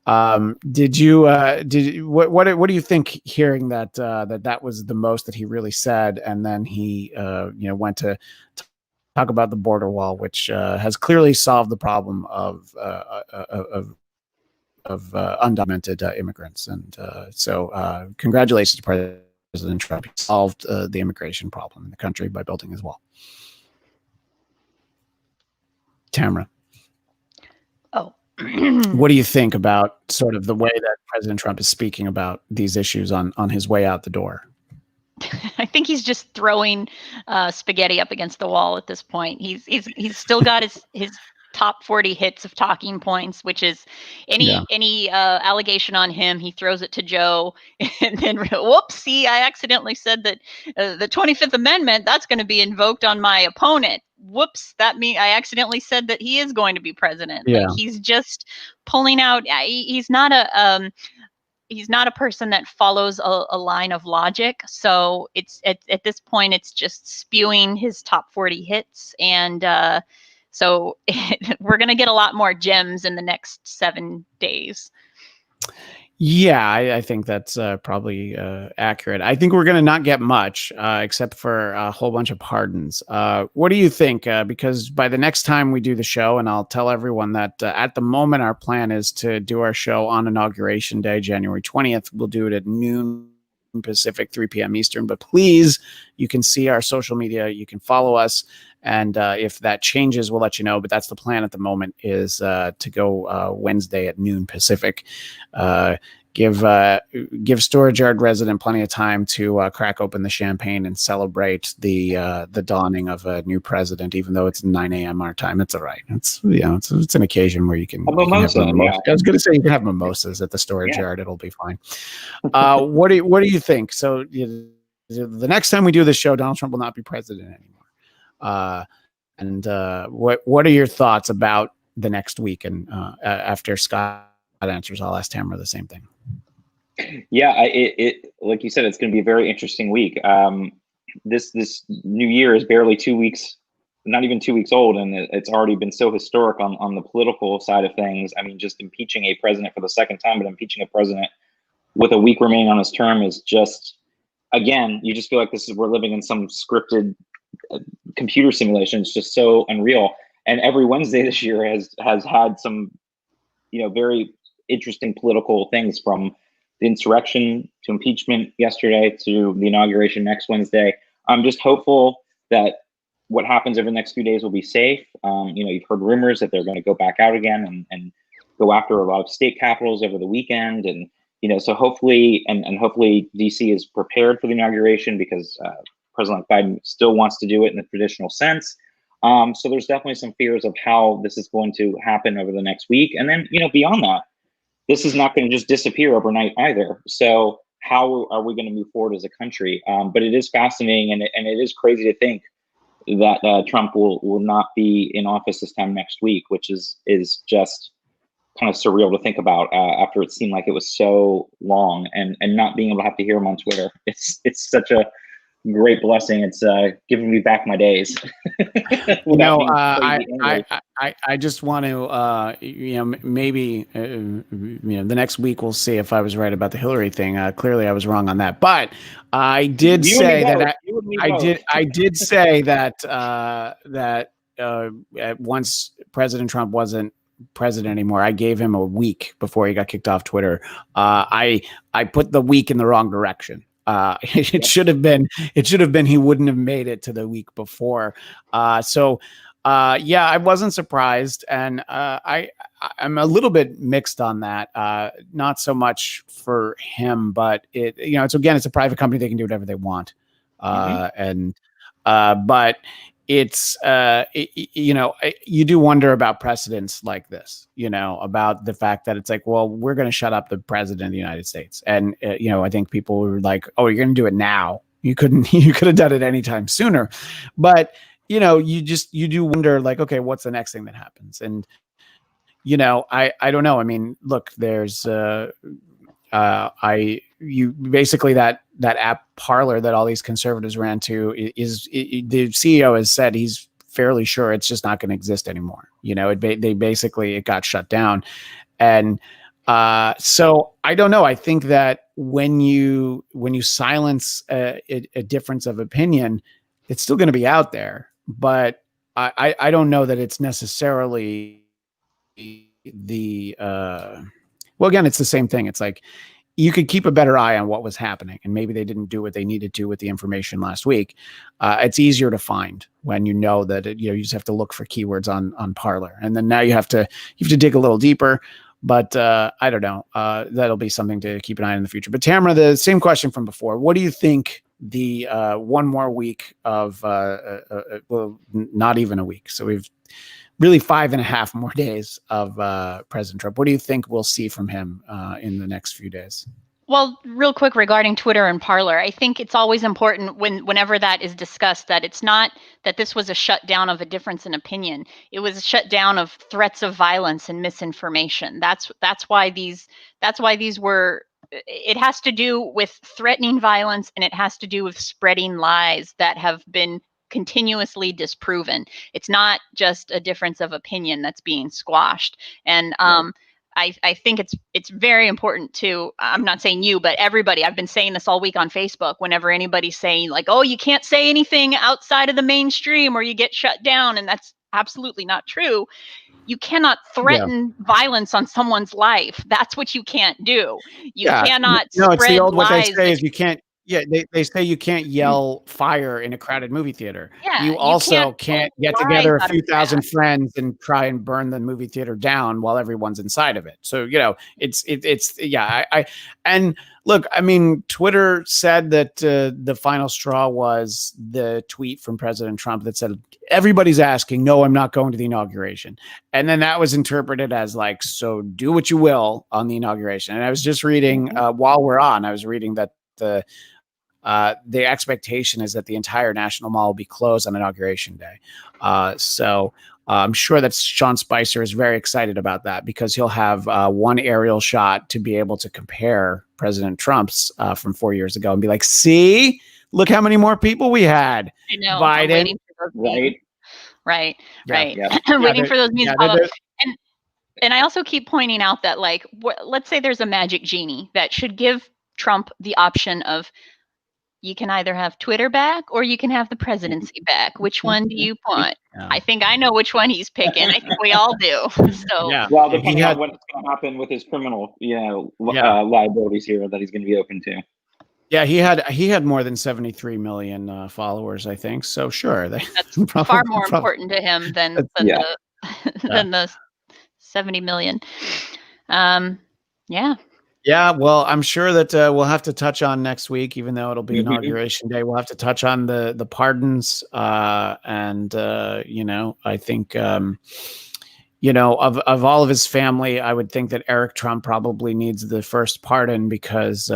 What do you think hearing that that was the most that he really said? And then he, went to talk about the border wall, which has clearly solved the problem of undocumented immigrants. And so congratulations to President Trump. He solved the immigration problem in the country by building his wall. Tamra. Oh. What do you think about sort of the way that President Trump is speaking about these issues on his way out the door? I think he's just throwing spaghetti up against the wall at this point. He's still got his top 40 hits of talking points, which is any allegation on him, he throws it to Joe, and then whoopsie, I accidentally said that the 25th Amendment, that's going to be invoked on my opponent. Whoops, that means I accidentally said that he is going to be president. Yeah. Like, he's just pulling out. He's not a person that follows a line of logic. So it's at this point, it's just spewing his top 40 hits. And so we're going to get a lot more gems in the next 7 days. Yeah, I think that's probably accurate. I think we're going to not get much except for a whole bunch of pardons. What do you think? Because by the next time we do the show, and I'll tell everyone that at the moment, our plan is to do our show on Inauguration Day, January 20th. We'll do it at noon Pacific, 3 p.m. Eastern. But please, you can see our social media. You can follow us. And if that changes, we'll let you know. But that's the plan at the moment, is to go Wednesday at noon Pacific. Give Storage Yard resident plenty of time to crack open the champagne and celebrate the dawning of a new president. Even though it's 9 a.m. our time, it's all right. It's it's an occasion where you can have mimosa. Yeah. I was going to say you can have mimosas at the Storage Yard. It'll be fine. What do you think? So the next time we do this show, Donald Trump will not be president anymore. What are your thoughts about the next week? And after Scott answers, I'll ask Tamra the same thing. Yeah, it like you said, it's going to be a very interesting week. This new year is barely 2 weeks not even 2 weeks old, and it's already been so historic on the political side of things. I mean, just impeaching a president for the second time, but impeaching a president with a week remaining on his term is just, again, you just feel like we're living in some scripted computer simulation. It's just so unreal. And every Wednesday this year has had some, very interesting political things, from the insurrection to impeachment yesterday to the inauguration next Wednesday. I'm just hopeful that what happens over the next few days will be safe. You've heard rumors that they're going to go back out again and go after a lot of state capitals over the weekend. And, so hopefully, and hopefully DC is prepared for the inauguration, because President Biden still wants to do it in the traditional sense. So there's definitely some fears of how this is going to happen over the next week. And then, beyond that, this is not going to just disappear overnight either. So how are we going to move forward as a country? But it is fascinating, and it is crazy to think that Trump will not be in office this time next week, which is just kind of surreal to think about after it seemed like it was so long, and not being able to have to hear him on Twitter. It's such a great blessing. It's giving me back my days. I just want to, maybe, the next week we'll see if I was right about the Hillary thing. Clearly I was wrong on that, but I did say that I did say that once President Trump wasn't president anymore, I gave him a week before he got kicked off Twitter. I put the week in the wrong direction. It should have been he wouldn't have made it to the week before. So I wasn't surprised, and I'm a little bit mixed on that. Not so much for him, but it's a private company; they can do whatever they want. But it's you do wonder about precedents like this, about the fact that it's like, well, we're going to shut up the president of the United States. And, I think people were like, oh, you're going to do it now. You could have done it anytime sooner. But, you do wonder, like, okay, what's the next thing that happens? And, I don't know. I mean, look, there's basically that app Parler that all these conservatives ran to is the CEO has said he's fairly sure it's just not going to exist anymore. It got shut down. And so I don't know. I think that when you silence a difference of opinion, it's still going to be out there, but I don't know that it's necessarily well, again, it's the same thing. It's like you could keep a better eye on what was happening, and maybe they didn't do what they needed to with the information last week. It's easier to find when you know that you just have to look for keywords on Parler, and then now you have to dig a little deeper. But I don't know. That'll be something to keep an eye on in the future. But Tamra, the same question from before. What do you think the one more week of well, not even a week? So we've really 5.5 more days of President Trump. What do you think we'll see from him in the next few days? Well, real quick regarding Twitter and Parler, I think it's always important whenever that is discussed that it's not that this was a shutdown of a difference in opinion. It was a shutdown of threats of violence and misinformation. That's why these were. It has to do with threatening violence, and it has to do with spreading lies that have been continuously disproven. It's not just a difference of opinion that's being squashed. And I think it's very important to, I'm not saying you, but everybody, I've been saying this all week on Facebook, whenever anybody's saying like, oh, you can't say anything outside of the mainstream or you get shut down. And that's absolutely not true. You cannot threaten violence on someone's life. That's what you can't do. You cannot spread it's the old, lies. What they say is you can't. Yeah, they say you can't yell fire in a crowded movie theater. Yeah, you also can't get together a few thousand friends and try and burn the movie theater down while everyone's inside of it. So, and look, I mean, Twitter said that the final straw was the tweet from President Trump that said, everybody's asking, no, I'm not going to the inauguration. And then that was interpreted as like, so do what you will on the inauguration. And I was just reading while we're on, I was reading that the expectation is that the entire National Mall will be closed on Inauguration Day. So I'm sure that Sean Spicer is very excited about that because he'll have one aerial shot to be able to compare President Trump's from 4 years ago and be like, see, look how many more people we had. I know. Biden. Right. Right. Yeah. Right. Yeah. Waiting for those news yeah, to pop up. they're- And I also keep pointing out that, like, let's say there's a magic genie that should give Trump the option of, you can either have Twitter back or you can have the presidency back. Which one do you want? Yeah. I think I know which one he's picking. I think we all do. So Yeah. Well, He depending had- on what's going to happen with his criminal, Yeah. liabilities here that he's going to be open to. Yeah, he had more than 73 million followers, I think. So sure, that's probably- far more probably- important to him than Yeah. than the 70 million. Yeah. Yeah, well, I'm sure that we'll have to touch on next week, even though it'll be Mhm. inauguration day. We'll have to touch on the pardons, and you know, I think you know, of all of his family, I would think that Eric Trump probably needs the first pardon because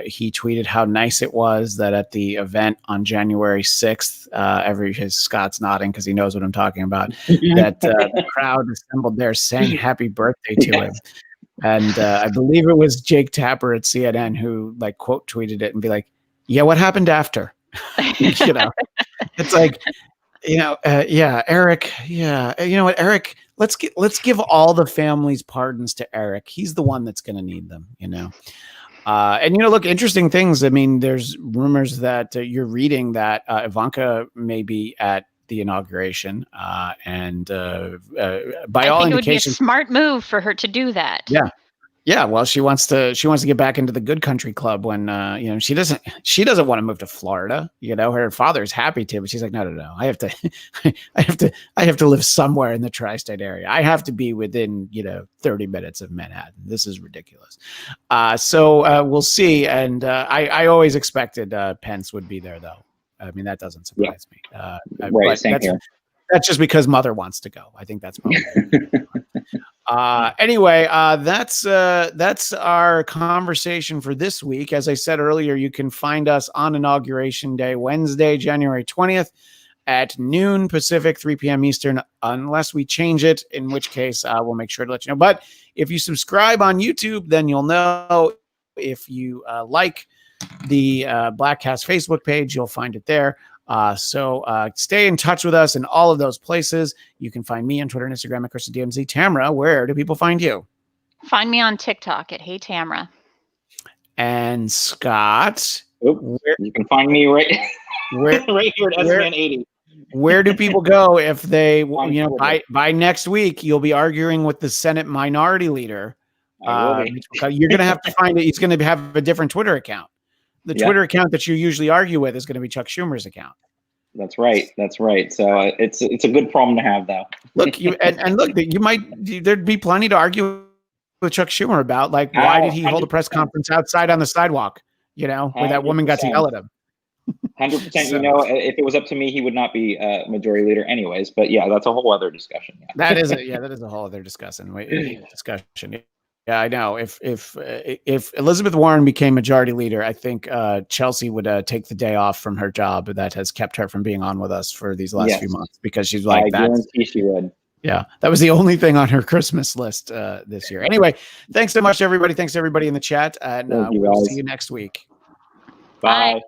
he tweeted how nice it was that at the event on January 6th, Scott's nodding because he knows what I'm talking about, that the crowd assembled there saying happy birthday to him. And I believe it was Jake Tapper at CNN who like quote tweeted it and be like, yeah, what happened after? You know, it's like, you know, yeah, Eric. Yeah. You know what, Eric, let's give all the families pardons to Eric. He's the one that's going to need them, you know? And, you know, look, interesting things. I mean, there's rumors that you're reading that Ivanka may be at the inauguration, and by all indications, it would be a smart move for her to do that. Yeah, well, she wants to get back into the good country club when you know, she doesn't want to move to Florida. You know, her father's happy to, but she's like, no, I have to live somewhere in the tri-state area. I have to be within, you know, 30 minutes of Manhattan. This is ridiculous. So we'll see. And I always expected Pence would be there, though. I mean, that doesn't surprise me. Right, same here. That's just because mother wants to go. I think that's probably. Anyway, that's our conversation for this week. As I said earlier, you can find us on Inauguration Day, Wednesday, January 20th at noon Pacific, 3 p.m. Eastern, unless we change it, in which case we'll make sure to let you know. But if you subscribe on YouTube, then you'll know. If you like the Blackcast Facebook page, you'll find it there. So stay in touch with us in all of those places. You can find me on Twitter and Instagram at ChrisDMZ. Tamra, where do people find you? Find me on TikTok at Hey Tamra. And Scott, you can find me right where here at SMan80. Where do people go if they, you know, by next week you'll be arguing with the Senate Minority Leader? You're going to have to find it. He's going to have a different Twitter account. The Twitter account that you usually argue with is going to be Chuck Schumer's account. That's right. So it's a good problem to have, though. Look, there'd be plenty to argue with Chuck Schumer about. Like, why did he hold a press conference outside on the sidewalk? You know, where that woman got to yell at him. 100%. You know, if it was up to me, he would not be majority leader, anyways. But yeah, that's a whole other discussion. Yeah. That is a whole other discussion. Yeah, I know. If Elizabeth Warren became majority leader, I think Chelsea would take the day off from her job that has kept her from being on with us for these last few months, because she's like, I guarantee she would. Yeah, that was the only thing on her Christmas list this year. Anyway, thanks so much, everybody. Thanks to everybody in the chat, and we'll see you next week. Bye.